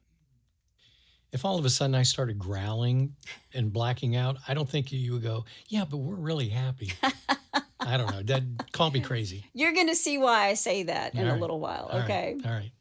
if all of a sudden I started growling and blacking out, I don't think you would go, yeah, but we're really happy. I don't know. Call me crazy. You're going to see why I say that in a little while, okay? All right.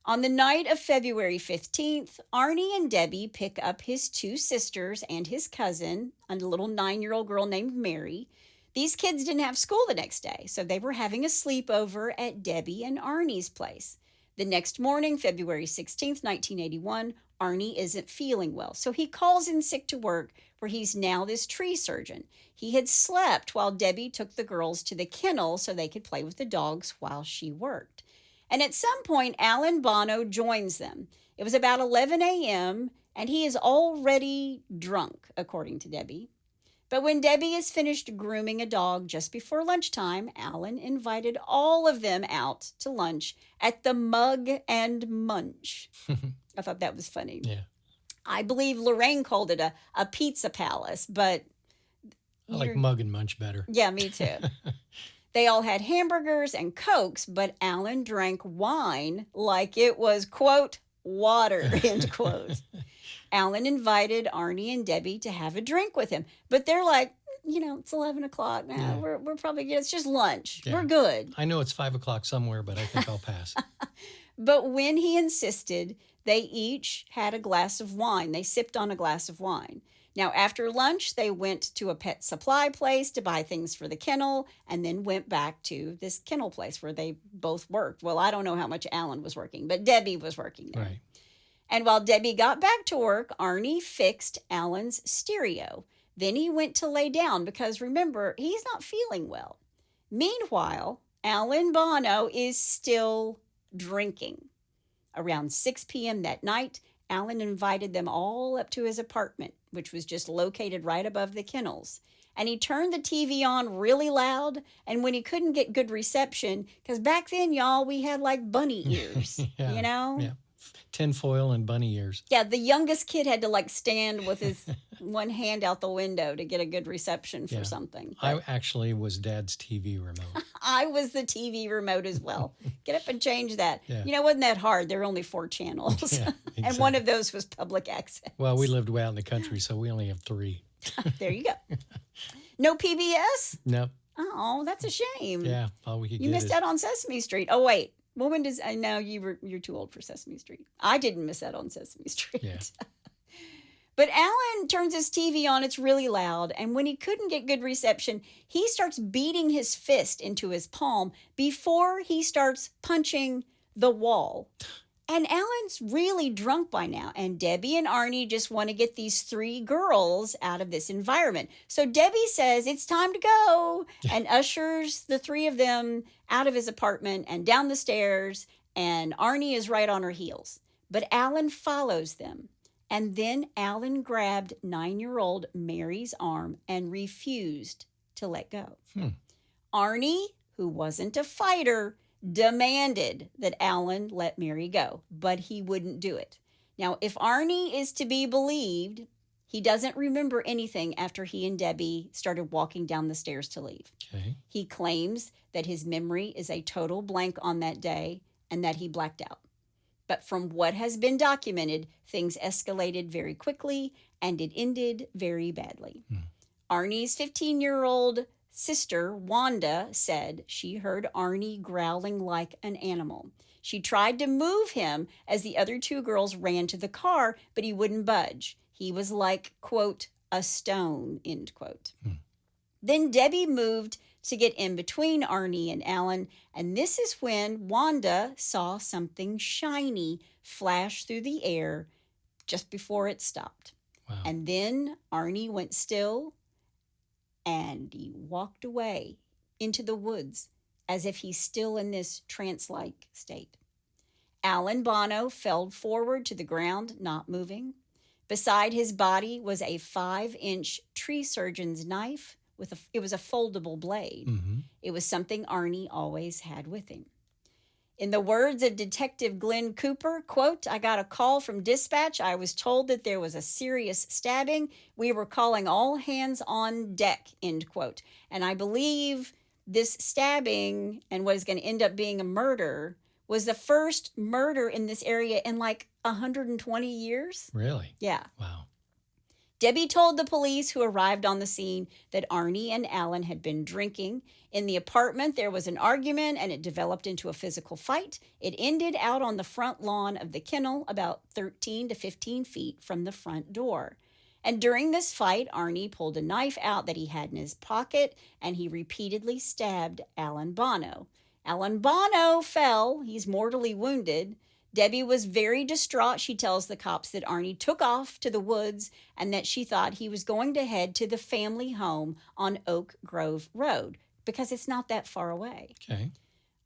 On the night of February 15th, Arnie and Debbie pick up his 2 sisters and his cousin, a little 9-year-old girl named Mary. These kids didn't have school the next day, so they were having a sleepover at Debbie and Arnie's place. The next morning, February 16th, 1981, Arnie isn't feeling well, so he calls in sick to work, where he's now this tree surgeon. He had slept while Debbie took the girls to the kennel so they could play with the dogs while she worked. And at some point, Alan Bono joins them. It was about 11 a.m., and he is already drunk, according to Debbie. But when Debbie is finished grooming a dog just before lunchtime, Alan invited all of them out to lunch at the Mug and Munch. I thought that was funny. Yeah. I believe Lorraine called it a pizza palace, but... I like Mug and Munch better. Yeah, me too. They all had hamburgers and Cokes, but Alan drank wine like it was, quote, water, end quote. Alan invited Arnie and Debbie to have a drink with him, but they're like, it's 11 o'clock now. Yeah. We're probably good. It's just lunch. Yeah. We're good. I know it's 5 o'clock somewhere, but I think I'll pass. But when he insisted, they each had a glass of wine. They sipped on a glass of wine. Now, after lunch, they went to a pet supply place to buy things for the kennel and then went back to this kennel place where they both worked. Well, I don't know how much Alan was working, but Debbie was working there. Right. And while Debbie got back to work, Arnie fixed Alan's stereo. Then he went to lay down because, remember, he's not feeling well. Meanwhile, Alan Bono is still drinking. Around 6 p.m. that night, Alan invited them all up to his apartment, which was just located right above the kennels. And he turned the TV on really loud, and when he couldn't get good reception, because back then, y'all, we had like bunny ears, Yeah. tinfoil and bunny ears. Yeah, the youngest kid had to like stand with his one hand out the window to get a good reception for something. I actually was Dad's TV remote. I was the TV remote as well. Get up and change that. Yeah. You know, it wasn't that hard. There were only 4 channels. Yeah, And one of those was public access. Well, we lived way out in the country, so we only have 3. There you go. No PBS? No. Oh, that's a shame. Yeah, all we could You get missed is... out on Sesame Street. Oh, wait. Well, when does... I know you're too old for Sesame Street. I didn't miss out on Sesame Street. Yeah. But Alan turns his TV on. It's really loud. And when he couldn't get good reception, he starts beating his fist into his palm before he starts punching the wall. And Alan's really drunk by now. And Debbie and Arne just want to get these 3 girls out of this environment. So Debbie says, it's time to go, and ushers the 3 of them out of his apartment and down the stairs. And Arne is right on her heels. But Alan follows them. And then Alan grabbed 9-year-old Mary's arm and refused to let go. Arne, who wasn't a fighter, demanded that Alan let Mary go, but he wouldn't do it. Now, if Arne is to be believed, he doesn't remember anything after he and Debbie started walking down the stairs to leave. Okay. He claims that his memory is a total blank on that day and that he blacked out. But from what has been documented, things escalated very quickly and it ended very badly. Arnie's 15-year-old sister, Wanda, said she heard Arne growling like an animal. She tried to move him as the other 2 girls ran to the car, but he wouldn't budge. He was like, quote, a stone, end quote. Then Debbie moved to get in between Arne and Alan, and this is when Wanda saw something shiny flash through the air just before it stopped. Wow. And then Arne went still, and he walked away into the woods as if he's still in this trance-like state. Alan Bono fell forward to the ground, not moving. Beside his body was a 5-inch tree surgeon's knife. It was a foldable blade. It was something Arne always had with him. In the words of Detective Glenn Cooper, quote, I got a call from dispatch. I was told that there was a serious stabbing. We were calling all hands on deck, end quote. And I believe this stabbing and what is going to end up being a murder was the first murder in this area in like 120 years. Really? Yeah. Wow. Debbie told the police who arrived on the scene that Arne and Alan had been drinking. In the apartment, there was an argument and it developed into a physical fight. It ended out on the front lawn of the kennel about 13 to 15 feet from the front door. And during this fight, Arne pulled a knife out that he had in his pocket and he repeatedly stabbed Alan Bono. Alan Bono fell. He's mortally wounded. Debbie was very distraught. She tells the cops that Arne took off to the woods and that she thought he was going to head to the family home on Oak Grove Road because it's not that far away. Okay.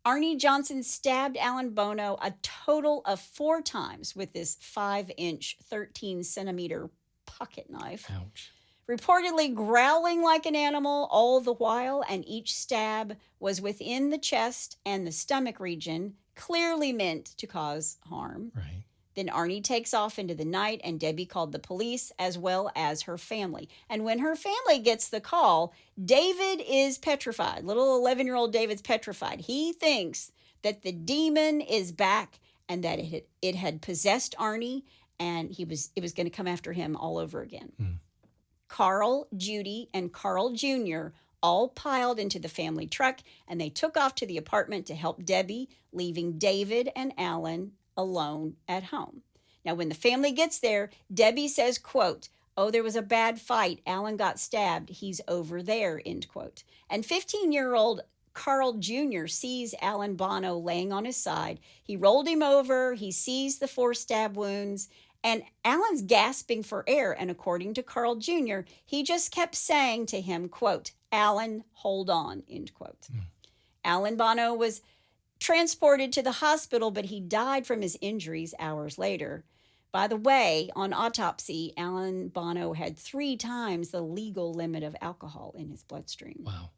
Arne Johnson stabbed Alan Bono a total of 4 times with this 5-inch, 13-centimeter pocket knife. Ouch. Reportedly growling like an animal all the while, and each stab was within the chest and the stomach region, clearly meant to cause harm. Right. Then Arne takes off into the night, and Debbie called the police as well as her family. And when her family gets the call, David is petrified. Little 11-year-old David's petrified. He thinks that the demon is back and that it had possessed Arne, and it was going to come after him all over again. Carl, Judy, and Carl Jr. all piled into the family truck, and they took off to the apartment to help Debbie, leaving David and Alan alone at home. Now, when the family gets there, Debbie says, quote, oh, there was a bad fight. Alan got stabbed. He's over there, end quote. And 15-year-old Carl Jr. sees Alan Bono laying on his side. He rolled him over. He sees the 4 stab wounds. And Alan's gasping for air, and according to Carl Jr., he just kept saying to him, quote, Alan, hold on, end quote. Alan Bono was transported to the hospital, but he died from his injuries hours later. By the way, on autopsy, Alan Bono had 3 times the legal limit of alcohol in his bloodstream. Wow.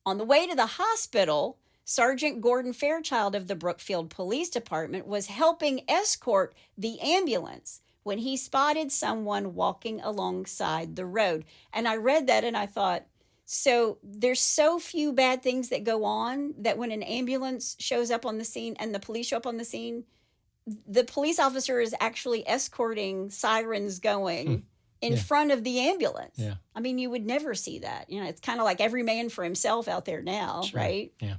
On the way to the hospital, Sergeant Gordon Fairchild of the Brookfield Police Department was helping escort the ambulance when he spotted someone walking alongside the road. And I read that and I thought, so there's so few bad things that go on that when an ambulance shows up on the scene and the police show up on the scene, the police officer is actually escorting, sirens going in front of the ambulance. Yeah. I mean, you would never see that. You know, it's kind of like every man for himself out there now, right? Yeah.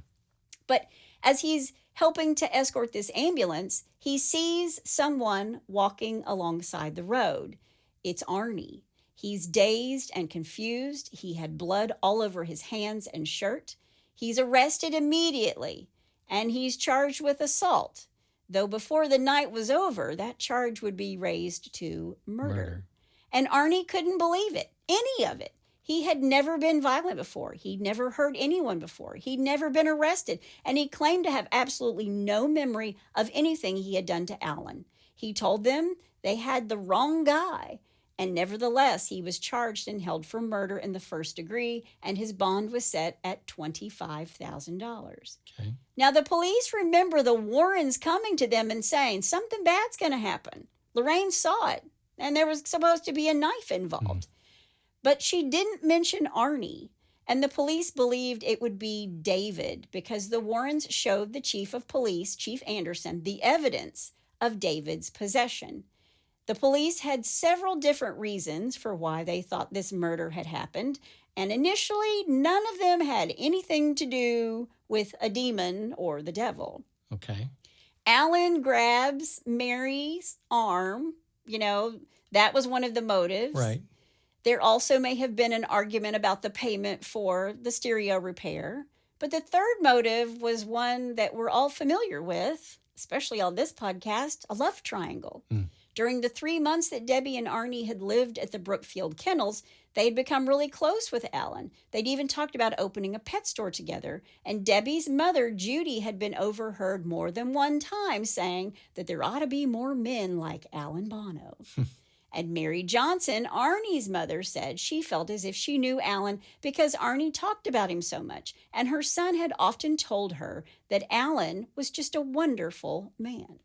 But as he's helping to escort this ambulance, he sees someone walking alongside the road. It's Arne. He's dazed and confused. He had blood all over his hands and shirt. He's arrested immediately, and he's charged with assault. Though before the night was over, that charge would be raised to murder. And Arne couldn't believe it, any of it. He had never been violent before. He'd never hurt anyone before. He'd never been arrested. And he claimed to have absolutely no memory of anything he had done to Alan. He told them they had the wrong guy. And nevertheless, he was charged and held for murder in the first degree, and his bond was set at $25,000. Okay. Now, the police remember the Warrens coming to them and saying, something bad's going to happen. Lorraine saw it, and there was supposed to be a knife involved. But she didn't mention Arne, and the police believed it would be David because the Warrens showed the chief of police, Chief Anderson, the evidence of David's possession. The police had several different reasons for why they thought this murder had happened, and initially none of them had anything to do with a demon or the devil. Okay. Alan grabs Mary's arm. You know, that was one of the motives. Right. There also may have been an argument about the payment for the stereo repair. But the third motive was one that we're all familiar with, especially on this podcast, a love triangle. During the 3 months that Debbie and Arne had lived at the Brookfield Kennels, they had become really close with Alan. They'd even talked about opening a pet store together. And Debbie's mother, Judy, had been overheard more than one time saying that there ought to be more men like Alan Bono. And Mary Johnson, Arnie's mother, said she felt as if she knew Alan because Arne talked about him so much. And her son had often told her that Alan was just a wonderful man.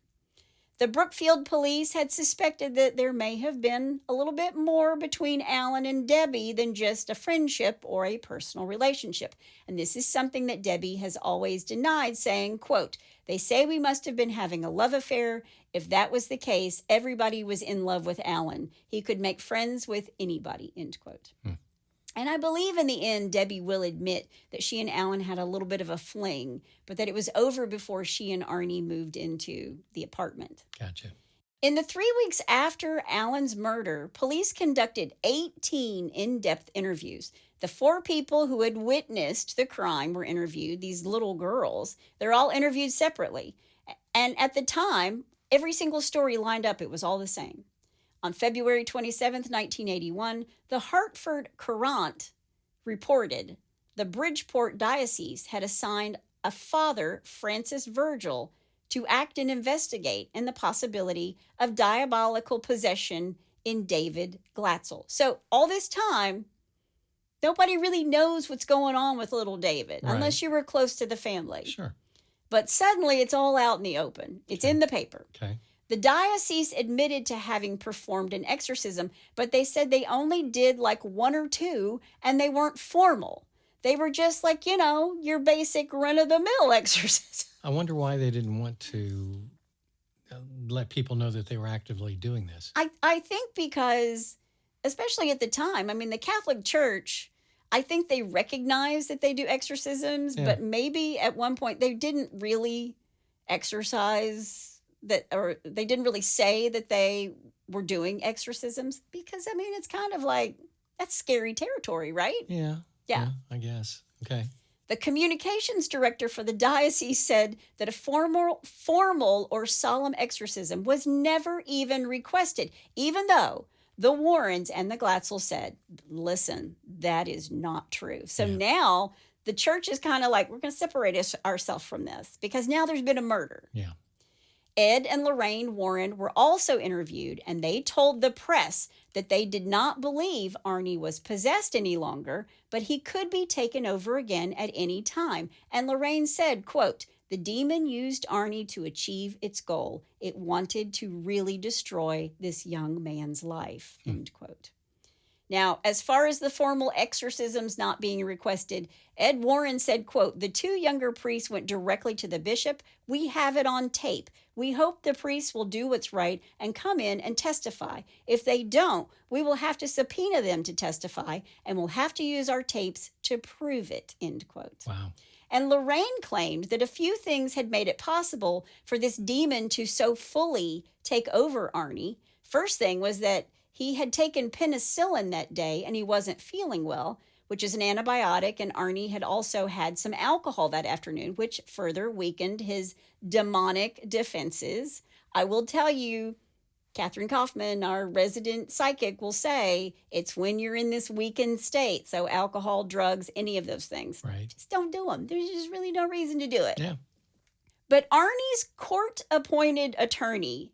The Brookfield police had suspected that there may have been a little bit more between Alan and Debbie than just a friendship or a personal relationship. And this is something that Debbie has always denied, saying, quote, "They say we must have been having a love affair. If that was the case, everybody was in love with Alan. He could make friends with anybody," end quote. And I believe in the end, Debbie will admit that she and Alan had a little bit of a fling, but that it was over before she and Arne moved into the apartment. Gotcha. In the 3 weeks after Alan's murder, police conducted 18 in-depth interviews. The 4 people who had witnessed the crime were interviewed, these little girls. They're all interviewed separately. And at the time, every single story lined up. It was all the same. On February 27th, 1981, the Hartford Courant reported the Bridgeport Diocese had assigned a Father, Francis Virgil, to act and investigate in the possibility of diabolical possession in David Glatzel. So all this time, nobody really knows what's going on with little David, unless you were close to the family. Sure. But suddenly it's all out in the open. It's in the paper. Okay. The diocese admitted to having performed an exorcism, but they said they only did like 1 or 2, and they weren't formal. They were just like, you know, your basic run-of-the-mill exorcism. I wonder why they didn't want to let people know that they were actively doing this. I think because, especially at the time, I mean, the Catholic Church, I think they recognize that they do exorcisms, but maybe at one point they didn't really exorcise that, or they didn't really say that they were doing exorcisms because, I mean, it's kind of like, that's scary territory, right? Yeah. Yeah. I guess. Okay. The communications director for the diocese said that a formal or solemn exorcism was never even requested, even though the Warrens and the Glatzel said, listen, that is not true. So now the church is kind of like, we're going to separate ourselves from this because now there's been a murder. Yeah. Ed and Lorraine Warren were also interviewed, and they told the press that they did not believe Arne was possessed any longer, but he could be taken over again at any time. And Lorraine said, quote, "The demon used Arne to achieve its goal. It wanted to really destroy this young man's life," end quote. Now, as far as the formal exorcisms not being requested, Ed Warren said, quote, "The two younger priests went directly to the bishop. We have it on tape. We hope the priests will do what's right and come in and testify. If they don't, we will have to subpoena them to testify, and we'll have to use our tapes to prove it," end quote. Wow. And Lorraine claimed that a few things had made it possible for this demon to so fully take over Arne. First thing was that he had taken penicillin that day and he wasn't feeling well, which is an antibiotic, and Arne had also had some alcohol that afternoon, which further weakened his demonic defenses. I will tell you, Catherine Kaufman, our resident psychic, will say it's when you're in this weakened state. So alcohol, drugs, any of those things. Right. Just don't do them. There's just really no reason to do it. Yeah. But Arnie's court-appointed attorney,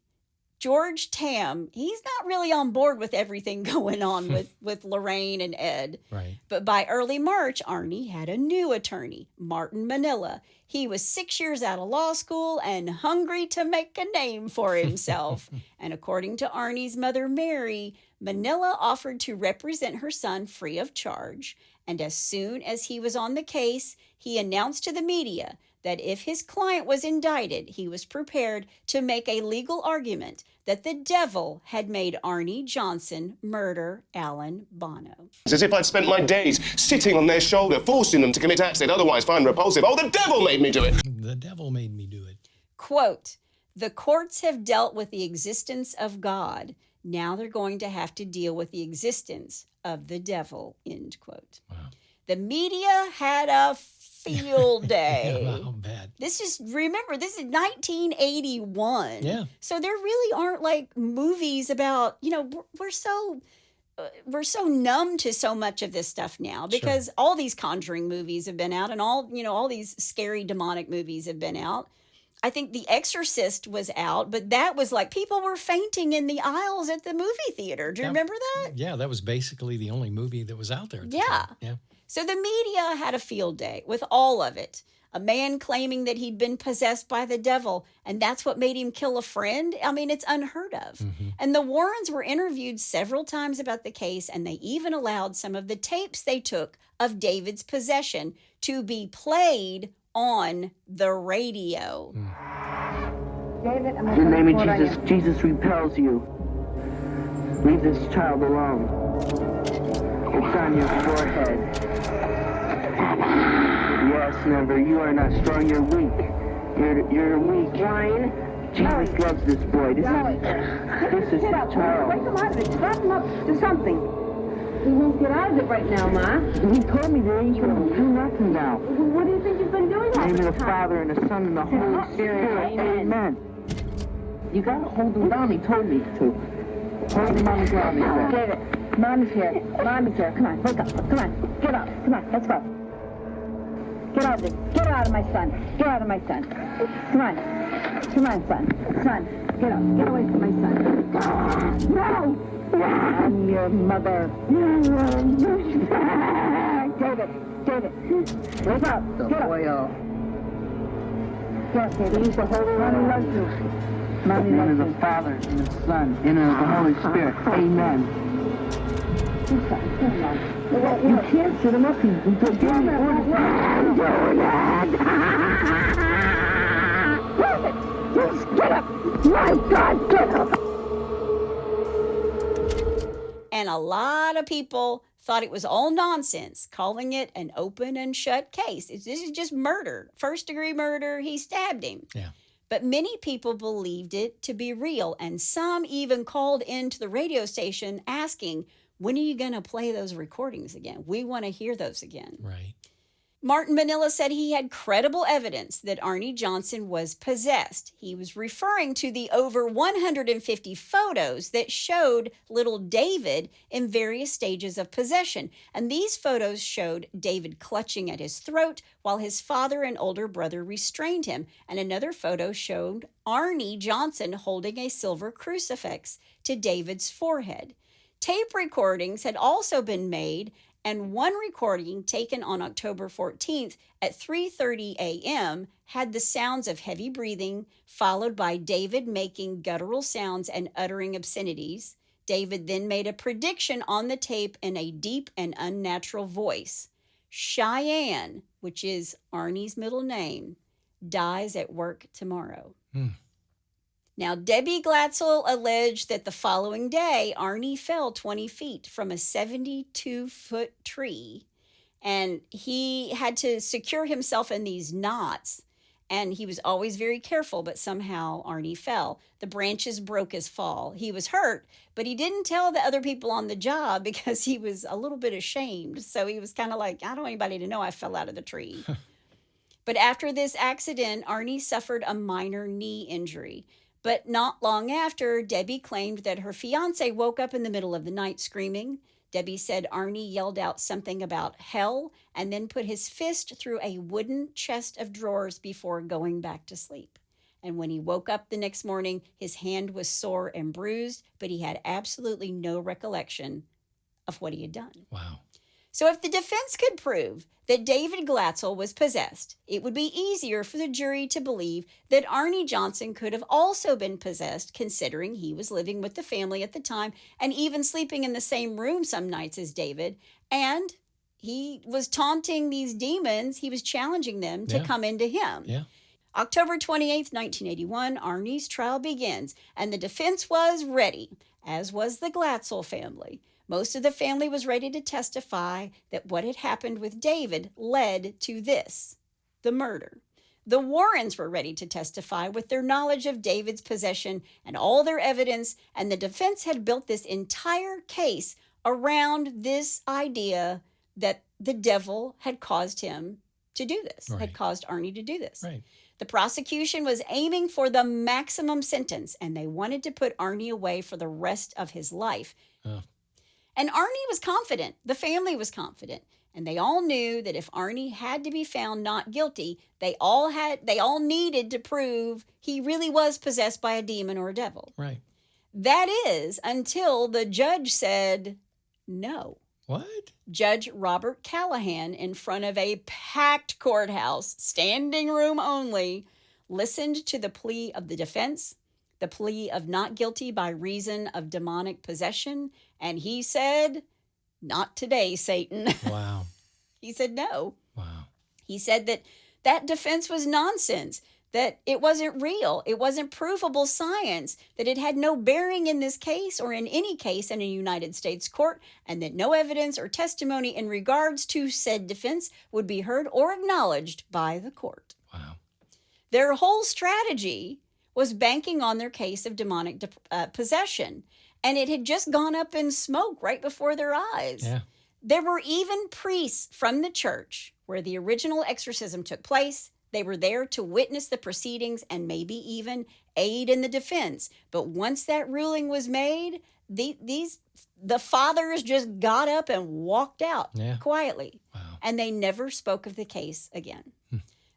George Tam, he's not really on board with everything going on with Lorraine and Ed. Right. But by early March, Arne had a new attorney, Martin Manila. He was 6 years out of law school and hungry to make a name for himself. And according to Arnie's mother, Mary, Manila offered to represent her son free of charge. And as soon as he was on the case, he announced to the media that if his client was indicted, he was prepared to make a legal argument that the devil had made Arne Johnson murder Alan Bono. It's as if I'd spent my days sitting on their shoulder, forcing them to commit acts they'd otherwise find repulsive. Oh, the devil made me do it! The devil made me do it. Quote, "The courts have dealt with the existence of God. Now they're going to have to deal with the existence of the devil," end quote. Wow. The media had a field day. Yeah, wow, bad. This is 1981. Yeah. So there really aren't like movies about, we're so numb to so much of this stuff now because all these Conjuring movies have been out and all these scary demonic movies have been out. I think The Exorcist was out, but that was like people were fainting in the aisles at the movie theater. Do you remember that? Yeah, that was basically the only movie that was out there at the time. Yeah. So the media had a field day with all of it. A man claiming that he'd been possessed by the devil, and that's what made him kill a friend. I mean, it's unheard of. Mm-hmm. And the Warrens were interviewed several times about the case, and they even allowed some of the tapes they took of David's possession to be played on the radio. David, in the name of Jesus, Jesus repels you. Leave this child alone. It's on your forehead. Yes, never. You are not strong. You're weak. You're weak. Ryan. Jesus loves this boy. This is the child. Wake him out of it. Strap him up to something. He won't get out of it right now, Ma. He told me that he won't do nothing now. What do you think he's been doing all In the this name of the time? Father and the Son and the Holy Spirit. Amen. You gotta hold him down. He told me to. Hold him on the ground. David, Mommy's here. Mommy's here. Come on, wake up. Come on. Get up. Come on, let's go. Get out of this. Get out of my son. Get out of my son. Come on. Come on, son. Son, get up. Get away from my son. No! I'm your mother. David. Wake up. Get up. Get up, David. Use the Holy Mommy loves you. Mommy In the name loves of you. the Father and the Son and of the Holy Spirit. Amen. You can't sit him up. He's doing Just get up. My God, get up. And a lot of people thought it was all nonsense, calling it an open and shut case. This is just murder, first-degree murder. He stabbed him. Yeah. But many people believed it to be real, and some even called into the radio station asking, when are you going to play those recordings again? We want to hear those again. Right. Martin Manila said he had credible evidence that Arne Johnson was possessed. He was referring to the over 150 photos that showed little David in various stages of possession. And these photos showed David clutching at his throat while his father and older brother restrained him. And another photo showed Arne Johnson holding a silver crucifix to David's forehead. Tape recordings had also been made, and one recording taken on October 14th at 3:30 a.m. had the sounds of heavy breathing, followed by David making guttural sounds and uttering obscenities. David then made a prediction on the tape in a deep and unnatural voice. Cheyenne, which is Arnie's middle name, dies at work tomorrow. Now, Debbie Glatzel alleged that the following day, Arne fell 20 feet from a 72-foot tree, and he had to secure himself in these knots, and he was always very careful, but somehow Arne fell. The branches broke his fall. He was hurt, but he didn't tell the other people on the job because he was a little bit ashamed, so he was kind of like, I don't want anybody to know I fell out of the tree. But after this accident, Arne suffered a minor knee injury. But not long after, Debbie claimed that her fiancé woke up in the middle of the night screaming. Debbie said Arne yelled out something about hell and then put his fist through a wooden chest of drawers before going back to sleep. And when he woke up the next morning, his hand was sore and bruised, but he had absolutely no recollection of what he had done. Wow. So if the defense could prove that David Glatzel was possessed, it would be easier for the jury to believe that Arne Johnson could have also been possessed, considering he was living with the family at the time and even sleeping in the same room some nights as David. And he was taunting these demons. He was challenging them to come into him. Yeah. October 28th, 1981, Arnie's trial begins, and the defense was ready, as was the Glatzel family. Most of the family was ready to testify that what had happened with David led to this, the murder. The Warrens were ready to testify with their knowledge of David's possession and all their evidence, and the defense had built this entire case around this idea that the devil had caused him to do this, had caused Arne to do this. Right. The prosecution was aiming for the maximum sentence, and they wanted to put Arne away for the rest of his life. Oh. And Arne was confident. The family was confident. And they all knew that if Arne had to be found not guilty, they all needed to prove he really was possessed by a demon or a devil. Right. That is, until the judge said no. What? Judge Robert Callahan, in front of a packed courthouse, standing room only, listened to the plea of the defense, the plea of not guilty by reason of demonic possession, and he said, "Not today, Satan." Wow. He said no. Wow. He said that defense was nonsense, that it wasn't real, it wasn't provable science, that it had no bearing in this case or in any case in a United States court, and that no evidence or testimony in regards to said defense would be heard or acknowledged by the court. Wow. Their whole strategy was banking on their case of demonic possession, and it had just gone up in smoke right before their eyes. Yeah. There were even priests from the church where the original exorcism took place. They were there to witness the proceedings and maybe even aid in the defense. But once that ruling was made, the fathers just got up and walked out quietly. Wow. And they never spoke of the case again.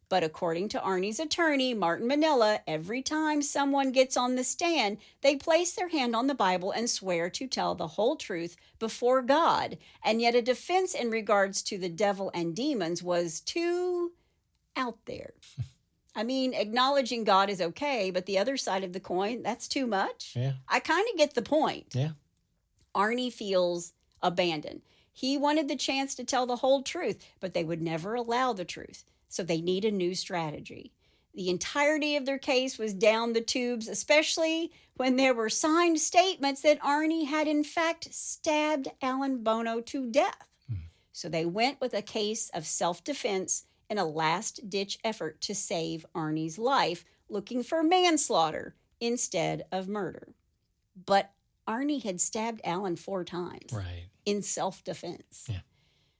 But according to Arnie's attorney, Martin Manila, every time someone gets on the stand, they place their hand on the Bible and swear to tell the whole truth before God. And yet a defense in regards to the devil and demons was too out there. I mean, acknowledging God is okay, but the other side of the coin, that's too much. Yeah. I kind of get the point. Yeah. Arne feels abandoned. He wanted the chance to tell the whole truth, but they would never allow the truth. So they need a new strategy. The entirety of their case was down the tubes, especially when there were signed statements that Arne had in fact stabbed Alan Bono to death. So they went with a case of self-defense in a last-ditch effort to save Arnie's life, looking for manslaughter instead of murder. But Arne had stabbed Alan 4 times Right. in self-defense. Yeah.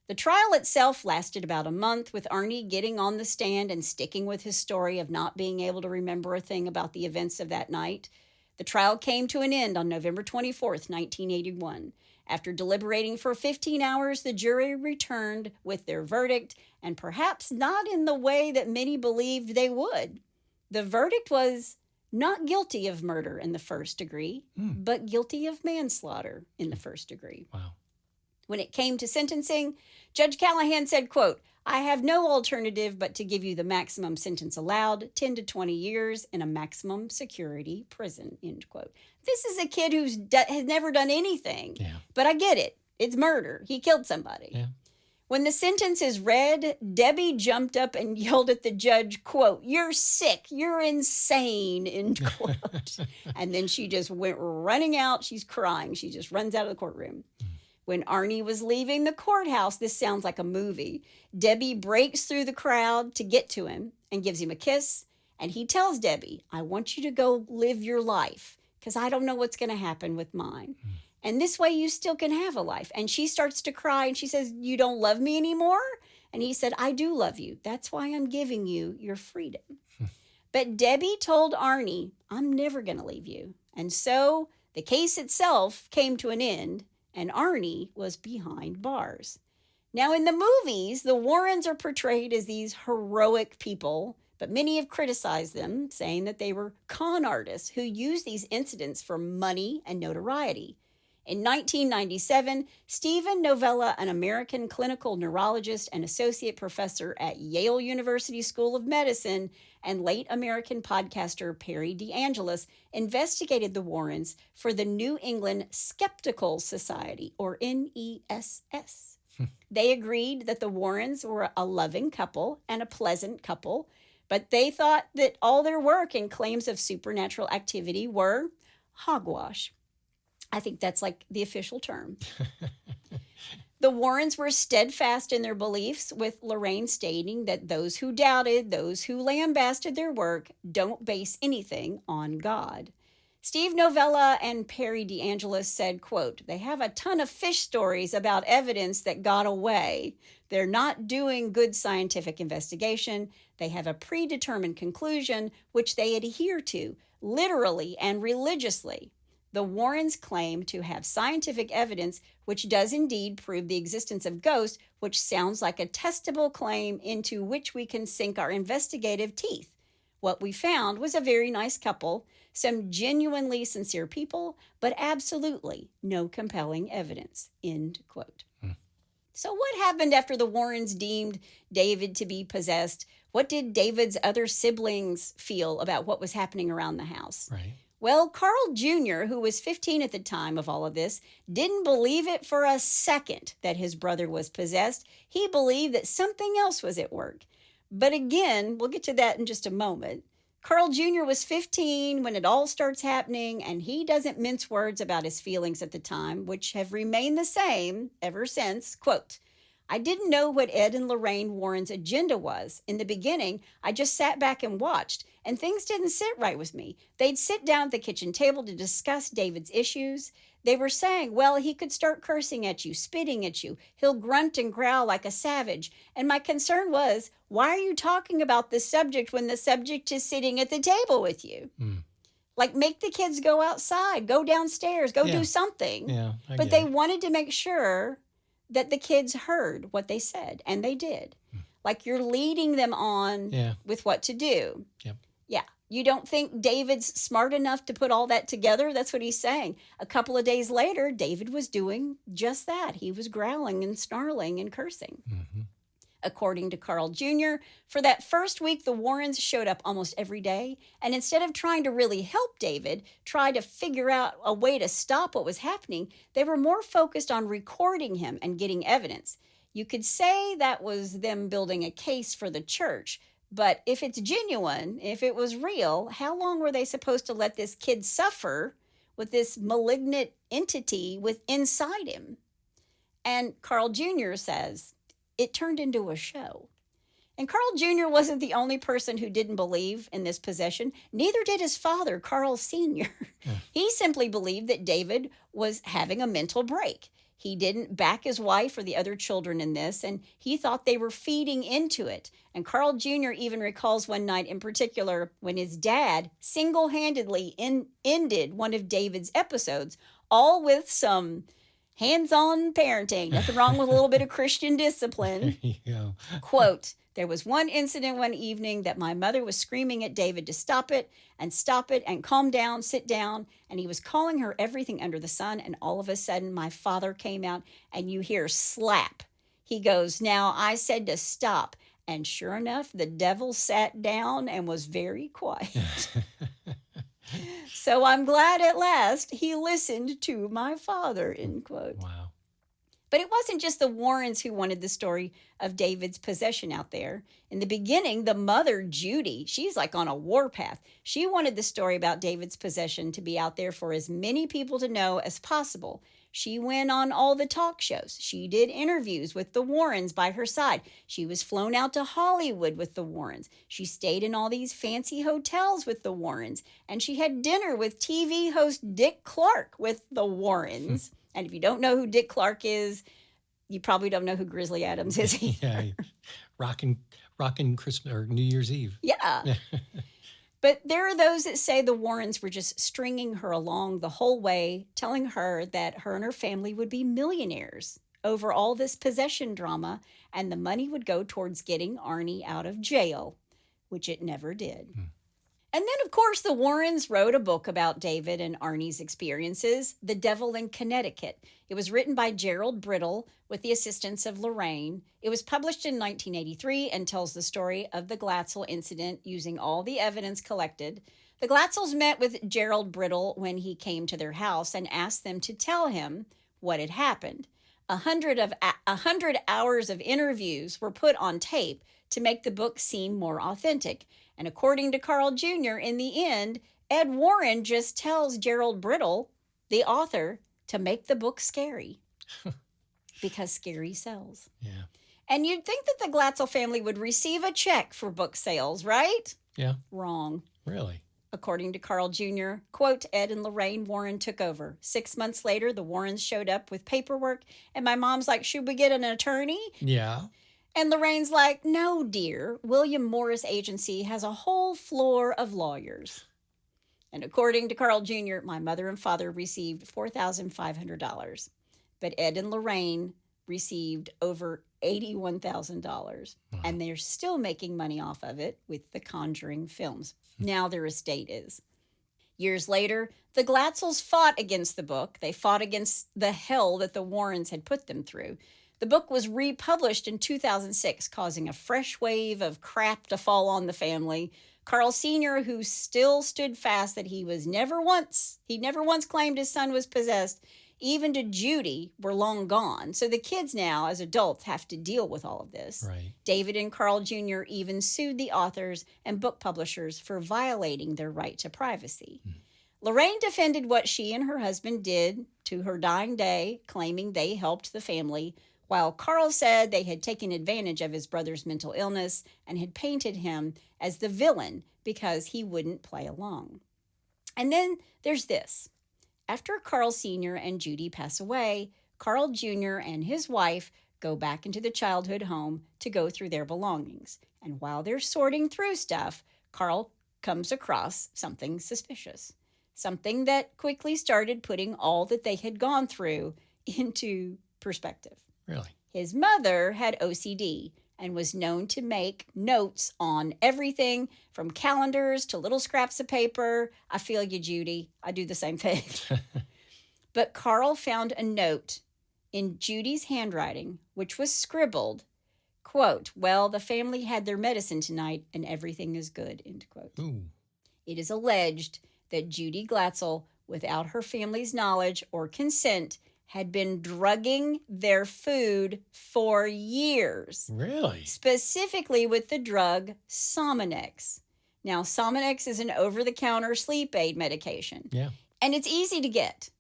The trial itself lasted about a month, with Arne getting on the stand and sticking with his story of not being able to remember a thing about the events of that night. The trial came to an end on November 24th, 1981. After deliberating for 15 hours, the jury returned with their verdict, and perhaps not in the way that many believed they would. The verdict was not guilty of murder in the first degree, but guilty of manslaughter in the first degree. Wow. When it came to sentencing, Judge Callahan said, quote, "I have no alternative but to give you the maximum sentence allowed, 10 to 20 years in a maximum security prison," end quote. This is a kid who's has never done anything, but I get it. It's murder. He killed somebody. Yeah. When the sentence is read, Debbie jumped up and yelled at the judge, quote, "You're sick. You're insane," end quote. And then she just went running out. She's crying. She just runs out of the courtroom. When Arne was leaving the courthouse, this sounds like a movie, Debbie breaks through the crowd to get to him and gives him a kiss. And he tells Debbie, "I want you to go live your life because I don't know what's going to happen with mine. And this way you still can have a life." And she starts to cry and she says, "You don't love me anymore?" And he said, "I do love you. That's why I'm giving you your freedom." But Debbie told Arne, "I'm never going to leave you." And so the case itself came to an end, and Arne was behind bars. Now, in the movies, the Warrens are portrayed as these heroic people, but many have criticized them, saying that they were con artists who used these incidents for money and notoriety. In 1997, Stephen Novella, an American clinical neurologist and associate professor at Yale University School of Medicine, and late American podcaster Perry DeAngelis, investigated the Warrens for the New England Skeptical Society, or NESS. They agreed that the Warrens were a loving couple and a pleasant couple, but they thought that all their work and claims of supernatural activity were hogwash. I think that's like the official term. The Warrens were steadfast in their beliefs, with Lorraine stating that those who doubted, those who lambasted their work, don't base anything on God. Steve Novella and Perry DeAngelis said, quote, "They have a ton of fish stories about evidence that got away. They're not doing good scientific investigation. They have a predetermined conclusion, which they adhere to, literally and religiously. The Warrens claim to have scientific evidence which does indeed prove the existence of ghosts, which sounds like a testable claim into which we can sink our investigative teeth. What we found was a very nice couple, some genuinely sincere people, but absolutely no compelling evidence," end quote. So what happened after the Warrens deemed David to be possessed? What did David's other siblings feel about what was happening around the house? Right. Well, Carl Jr., who was 15 at the time of all of this, didn't believe it for a second that his brother was possessed. He believed that something else was at work. But again, we'll get to that in just a moment. Carl Jr. was 15 when it all starts happening, and he doesn't mince words about his feelings at the time, which have remained the same ever since. Quote, "I didn't know what Ed and Lorraine Warren's agenda was. In the beginning, I just sat back and watched, and things didn't sit right with me. They'd sit down at the kitchen table to discuss David's issues. They were saying, well, he could start cursing at you, spitting at you. He'll grunt and growl like a savage. And my concern was, why are you talking about this subject when the subject is sitting at the table with you? Like, make the kids go outside, go downstairs, go do something." Yeah, but they wanted to make sure that the kids heard what they said, and they did. Like, you're leading them on with what to do. Yep. Yeah. You don't think David's smart enough to put all that together? That's what he's saying. A couple of days later, David was doing just that. He was growling and snarling and cursing. According to Carl Jr., for that first week, the Warrens showed up almost every day, and instead of trying to really help David, try to figure out a way to stop what was happening, they were more focused on recording him and getting evidence. You could say that was them building a case for the church, but if it's genuine, if it was real, how long were they supposed to let this kid suffer with this malignant entity inside him? And Carl Jr. says, it turned into a show. And Carl Jr. wasn't the only person who didn't believe in this possession. Neither did his father, Carl Sr. He simply believed that David was having a mental break. He didn't back his wife or the other children in this, and he thought they were feeding into it. And Carl Jr. even recalls one night in particular when his dad single-handedly ended one of David's episodes, all with some hands-on parenting. Nothing wrong with a little bit of Christian discipline. There you go. Quote, there was one incident one evening that my mother was screaming at David to stop it and calm down, sit down. And he was calling her everything under the sun. And all of a sudden, my father came out and you hear slap. He goes, now I said to stop. And sure enough, the devil sat down and was very quiet. So I'm glad at last he listened to my father, end quote. Wow. But it wasn't just the Warrens who wanted the story of David's possession out there. In the beginning, the mother, Judy, she's like on a warpath. She wanted the story about David's possession to be out there for as many people to know as possible. She went on all the talk shows. She did interviews with the Warrens by her side. She was flown out to Hollywood with the Warrens. She stayed in all these fancy hotels with the Warrens. And she had dinner with TV host Dick Clark with the Warrens. And if you don't know who Dick Clark is, you probably don't know who Grizzly Adams is either. Yeah, rocking Christmas or New Year's Eve. Yeah. But there are those that say the Warrens were just stringing her along the whole way, telling her that her and her family would be millionaires over all this possession drama, and the money would go towards getting Arne out of jail, which it never did. And then, of course, the Warrens wrote a book about David and Arne's experiences, The Devil in Connecticut. It was written by Gerald Brittle with the assistance of Lorraine. It was published in 1983 and tells the story of the Glatzel incident using all the evidence collected. The Glatzels met with Gerald Brittle when he came to their house and asked them to tell him what had happened. 100 hours of interviews were put on tape to make the book seem more authentic. And according to Carl Jr., in the end, Ed Warren just tells Gerald Brittle, the author, to make the book scary. Because scary sells. Yeah. And you'd think that the Glatzel family would receive a check for book sales, right? Yeah. Wrong. Really? According to Carl Jr., quote, Ed and Lorraine Warren took over. 6 months later, the Warrens showed up with paperwork, and my mom's like, should we get an attorney? Yeah. And Lorraine's like, no, dear. William Morris Agency has a whole floor of lawyers. And according to Carl Jr., my mother and father received $4,500. But Ed and Lorraine received over $81,000. Wow. And they're still making money off of it with the Conjuring films. Now their estate is. Years later, the Glatzels fought against the book. They fought against the hell that the Warrens had put them through. The book was republished in 2006, causing a fresh wave of crap to fall on the family. Carl Sr., who still stood fast that he never once claimed his son was possessed, even to Judy, were long gone. So the kids now, as adults, have to deal with all of this. Right. David and Carl Jr. even sued the authors and book publishers for violating their right to privacy. Lorraine defended what she and her husband did to her dying day, claiming they helped the family, while Carl said they had taken advantage of his brother's mental illness and had painted him as the villain because he wouldn't play along. And then there's this. After Carl Sr. and Judy pass away, Carl Jr. and his wife go back into the childhood home to go through their belongings. And while they're sorting through stuff, Carl comes across something suspicious, something that quickly started putting all that they had gone through into perspective. Really? His mother had OCD and was known to make notes on everything from calendars to little scraps of paper. I feel you, Judy. I do the same thing. But Carl found a note in Judy's handwriting, which was scribbled, quote, well, the family had their medicine tonight and everything is good, end quote. Ooh. It is alleged that Judy Glatzel, without her family's knowledge or consent, had been drugging their food for years. Really? Specifically with the drug Sominex. Now, Sominex is an over-the-counter sleep aid medication. Yeah. And it's easy to get.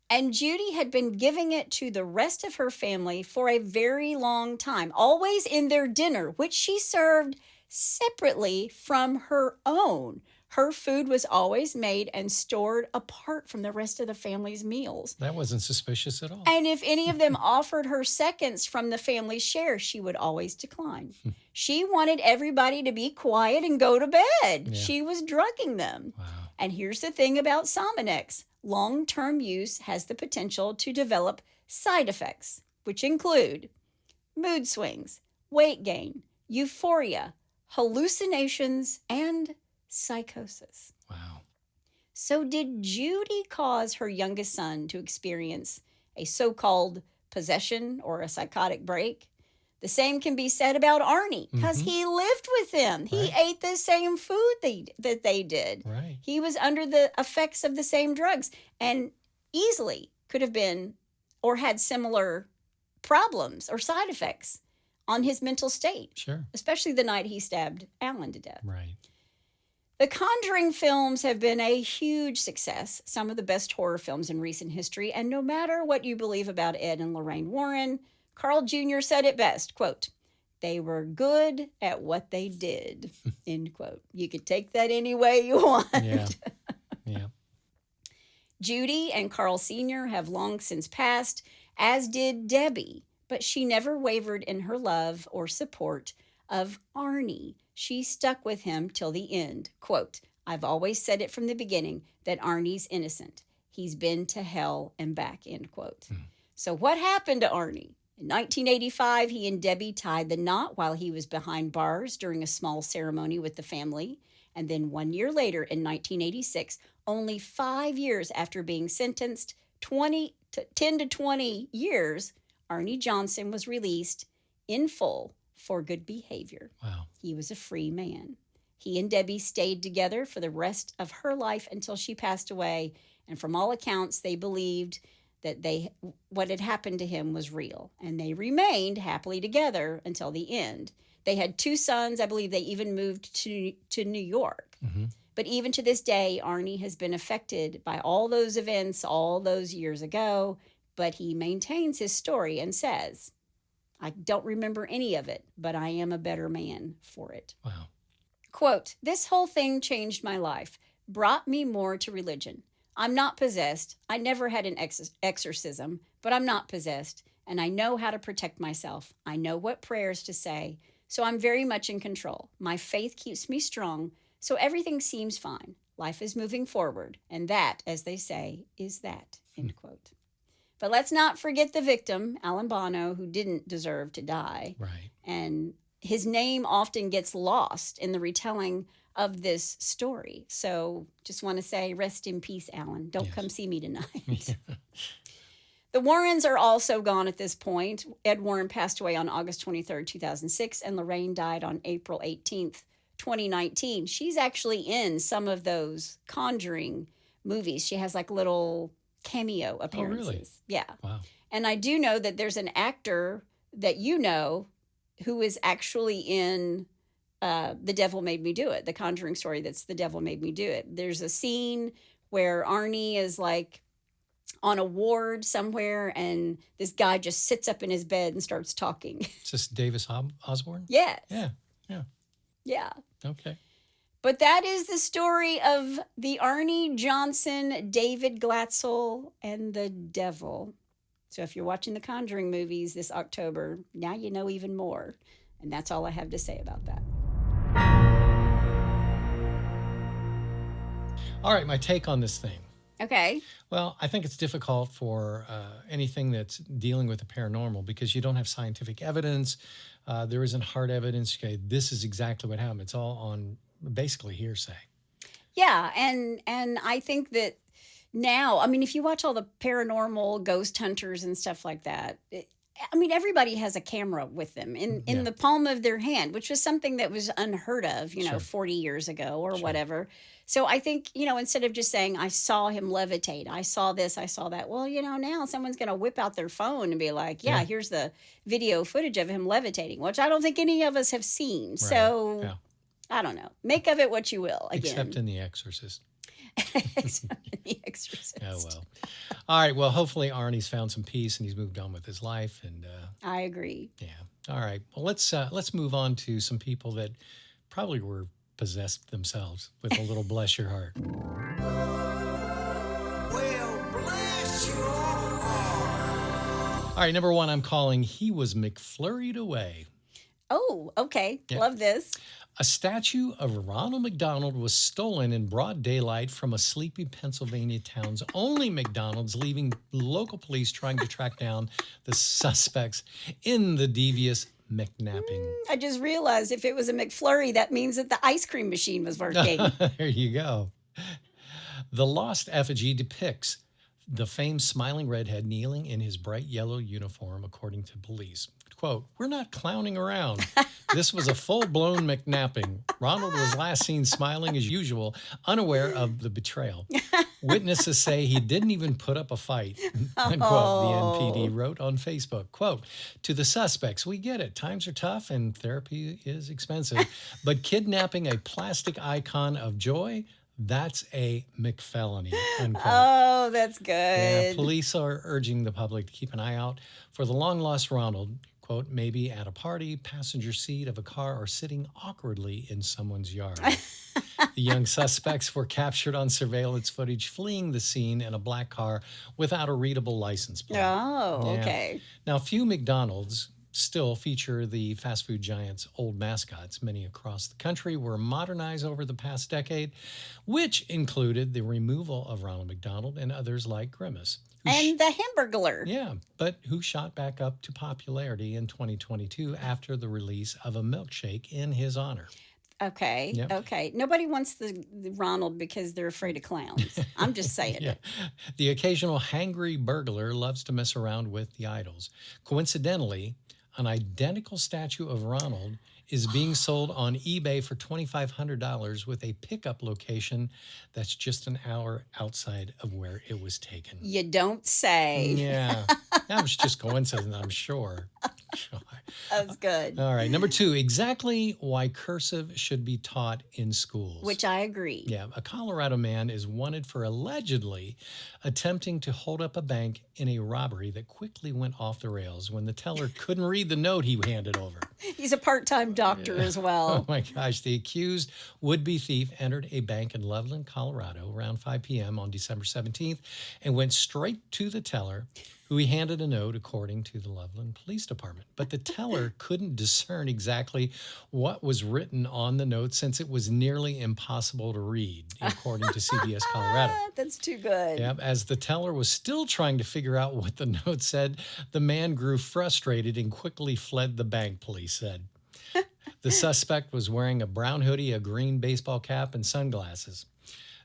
And Judy had been giving it to the rest of her family for a very long time, always in their dinner, which she served separately from her own. Her food was always made and stored apart from the rest of the family's meals. That wasn't suspicious at all. And if any of them offered her seconds from the family's share, she would always decline. She wanted everybody to be quiet and go to bed. Yeah. She was drugging them. Wow. And here's the thing about Sominex. Long-term use has the potential to develop side effects, which include mood swings, weight gain, euphoria, hallucinations, and psychosis. Wow. So did Judy cause her youngest son to experience a so-called possession or a psychotic break? The same can be said about Arne, because he lived with them. He ate the same food that they did. Right. He was under the effects of the same drugs and easily could have been or had similar problems or side effects on his mental state. Sure. Especially the night he stabbed Alan to death. Right. The Conjuring films have been a huge success, some of the best horror films in recent history, and no matter what you believe about Ed and Lorraine Warren, Carl Jr. said it best, quote, "They were good at what they did," end quote. You could take that any way you want. Yeah. Yeah. Judy and Carl Sr. have long since passed, as did Debbie, but she never wavered in her love or support of Arne. She stuck with him till the end. Quote, "I've always said it from the beginning that Arnie's innocent. He's been to hell and back," end quote. So what happened to Arne? In 1985, he and Debbie tied the knot while he was behind bars during a small ceremony with the family. And then 1 year later, in 1986, only 5 years after being sentenced 10 to 20 years, Arne Johnson was released in full for good behavior. Wow. He was a free man. He and Debbie stayed together for the rest of her life until she passed away. And from all accounts, they believed that what had happened to him was real. And they remained happily together until the end. They had 2 sons. I believe they even moved to New York. But even to this day, Arne has been affected by all those events all those years ago. But he maintains his story and says, "I don't remember any of it, but I am a better man for it." Wow. Quote, "This whole thing changed my life, brought me more to religion. I'm not possessed. I never had an exorcism, but I'm not possessed, and I know how to protect myself. I know what prayers to say, so I'm very much in control. My faith keeps me strong, so everything seems fine. Life is moving forward, and that, as they say, is that," end quote. But let's not forget the victim, Alan Bono, who didn't deserve to die. Right. And his name often gets lost in the retelling of this story. So just want to say, rest in peace, Alan. Don't come see me tonight. The Warrens are also gone at this point. Ed Warren passed away on August 23rd, 2006, and Lorraine died on April 18th, 2019. She's actually in some of those Conjuring movies. She has like little cameo appearances. Oh, really? Yeah. Wow. And I do know that there's an actor that you know who is actually in The Devil Made Me Do It, the Conjuring story that's The Devil Made Me Do It. There's a scene where Arne is like on a ward somewhere and this guy just sits up in his bed and starts talking. Is this Davis Osborne? Yes. Yeah. Yeah. Yeah. Okay. But that is the story of the Arne Johnson, David Glatzel, and the devil. So if you're watching the Conjuring movies this October, now you know even more. And that's all I have to say about that. All right, my take on this thing. Okay. Well, I think it's difficult for anything that's dealing with the paranormal because you don't have scientific evidence. There isn't hard evidence. Okay, this is exactly what happened. It's all on basically hearsay. Yeah, and I think that now, I mean, if you watch all the paranormal ghost hunters and stuff like that, everybody has a camera with them in the palm of their hand, which was something that was unheard of, 40 years ago or whatever. So I think, instead of just saying, I saw him levitate, I saw this, I saw that. Well, now someone's going to whip out their phone and be like, here's the video footage of him levitating, which I don't think any of us have seen. Right. So I don't know. Make of it what you will. Again. Except in The Exorcist. Except in The Exorcist. Oh, well. All right. Well, hopefully Arnie's found some peace and he's moved on with his life. And I agree. Yeah. All right. Well, let's move on to some people that probably were possessed themselves with a little bless your heart. Well, bless your heart. All right, number one, I'm calling He Was McFlurried Away. Oh, okay. Yeah. Love this. A statue of Ronald McDonald was stolen in broad daylight from a sleepy Pennsylvania town's only McDonald's, leaving local police trying to track down the suspects in the devious McNapping. I just realized if it was a McFlurry, that means that the ice cream machine was working. There you go. The lost effigy depicts the famed smiling redhead kneeling in his bright yellow uniform, according to police. Quote, "We're not clowning around. This was a full-blown McNapping. Ronald was last seen smiling as usual, unaware of the betrayal. Witnesses say he didn't even put up a fight," unquote, the NPD wrote on Facebook. Quote, "To the suspects, we get it. Times are tough and therapy is expensive, but kidnapping a plastic icon of joy, that's a McFelony," unquote. Oh, that's good. Yeah, police are urging the public to keep an eye out for the long-lost Ronald, quote, "maybe at a party, passenger seat of a car, or sitting awkwardly in someone's yard." The young suspects were captured on surveillance footage fleeing the scene in a black car without a readable license plate. Oh, Yeah. okay. Now, few McDonald's still feature the fast food giant's old mascots. Many across the country were modernized over the past decade, which included the removal of Ronald McDonald and others like Grimace. And the Hamburglar. Yeah, but who shot back up to popularity in 2022 after the release of a milkshake in his honor. Okay. Yep. Okay. Nobody wants the Ronald because they're afraid of clowns. I'm just saying Yeah. it. The occasional hangry burglar loves to mess around with the idols. Coincidentally, an identical statue of Ronald is being sold on eBay for $2,500 with a pickup location that's just an hour outside of where it was taken. You don't say. Yeah, that was just coincidence, I'm sure. That's good. All right, number two, exactly why cursive should be taught in schools. Which I agree. Yeah, a Colorado man is wanted for allegedly attempting to hold up a bank in a robbery that quickly went off the rails when the teller couldn't read the note he handed over. He's a part-time doctor as well. Oh my gosh, the accused would-be thief entered a bank in Loveland, Colorado around 5 p.m. on December 17th and went straight to the teller, who he handed a note, according to the Loveland Police Department. But the teller couldn't discern exactly what was written on the note since it was nearly impossible to read, according to CBS Colorado. That's too good. Yep. As the teller was still trying to figure out what the note said, the man grew frustrated and quickly fled the bank, police said. The suspect was wearing a brown hoodie, a green baseball cap, and sunglasses.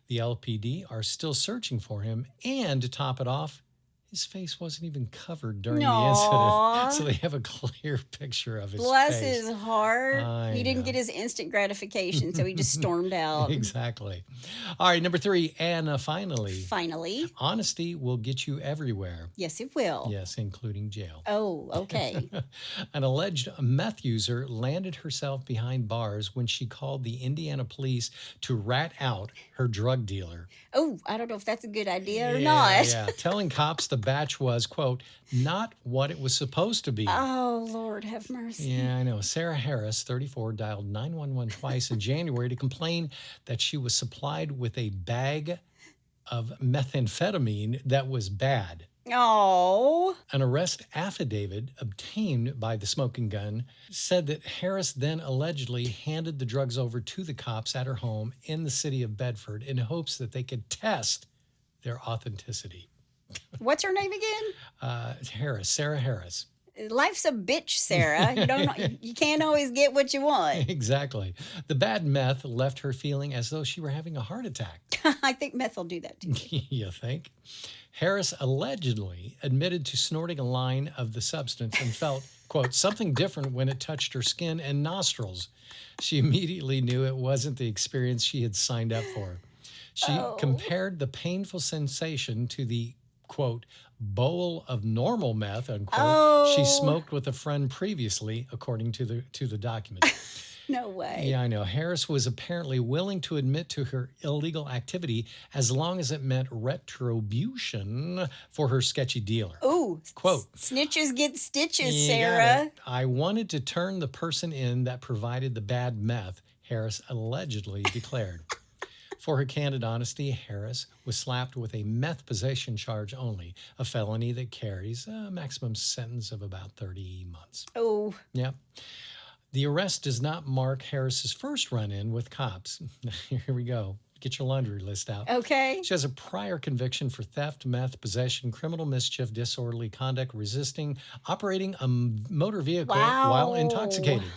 The LPD are still searching for him, and to top it off, his face wasn't even covered during the incident, so they have a clear picture of his Bless face. his heart. I He didn't know. get his instant gratification, so he just stormed out. Exactly. All right, number three, and finally, Finally. honesty will get you everywhere. Yes, it will. Yes, including jail. Oh, okay. An alleged meth user landed herself behind bars when she called the Indiana police to rat out her drug dealer. Oh, I don't know if that's a good idea or not. Yeah, telling cops the batch was, quote, not what it was supposed to be. Oh, Lord, have mercy. Yeah, I know. Sarah Harris, 34, dialed 911 twice in January to complain that she was supplied with a bag of methamphetamine that was bad. Oh. An arrest affidavit obtained by the smoking gun said that Harris then allegedly handed the drugs over to the cops at her home in the city of Bedford in hopes that they could test their authenticity. What's her name again? Harris, Sarah Harris. Life's a bitch, Sarah. You can't always get what you want. Exactly. The bad meth left her feeling as though she were having a heart attack. I think meth will do that too. You think? Harris allegedly admitted to snorting a line of the substance and felt, quote, something different when it touched her skin and nostrils. She immediately knew it wasn't the experience she had signed up for. She compared the painful sensation to the, quote, bowl of normal meth, unquote, she smoked with a friend previously, according to the document. No way. Yeah, I know. Harris was apparently willing to admit to her illegal activity as long as it meant retribution for her sketchy dealer. Ooh, quote, snitches get stitches, "You got Sarah. it. I wanted to turn the person in that provided the bad meth," Harris allegedly declared. For her candid honesty, Harris was slapped with a meth possession charge only, a felony that carries a maximum sentence of about 30 months. Oh. Yep. The arrest does not mark Harris's first run-in with cops. Here we go. Get your laundry list out. Okay. She has a prior conviction for theft, meth, possession, criminal mischief, disorderly conduct, resisting, operating a motor vehicle while intoxicated.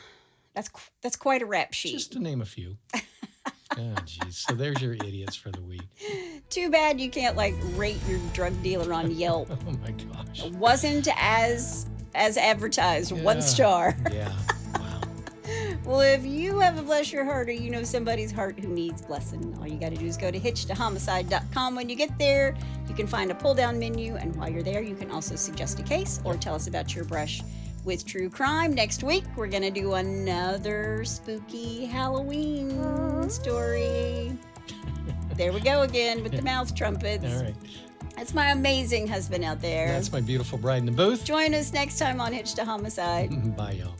That's quite a rap sheet. Just to name a few. Oh, geez. So there's your idiots for the week. Too bad you can't rate your drug dealer on Yelp. Oh my gosh. It wasn't as advertised. Yeah. 1 star. Yeah. Wow. Well, if you have a bless your heart or you know somebody's heart who needs blessing, all you got to do is go to hitchedtohomicide.com. When you get there, you can find a pull-down menu, and while you're there, you can also suggest a case or tell us about your brush with true crime. Next week, we're going to do another spooky Halloween story. There we go again with the mouth trumpets. All right. That's my amazing husband out there. That's my beautiful bride in the booth. Join us next time on Hitched to Homicide. Bye, y'all.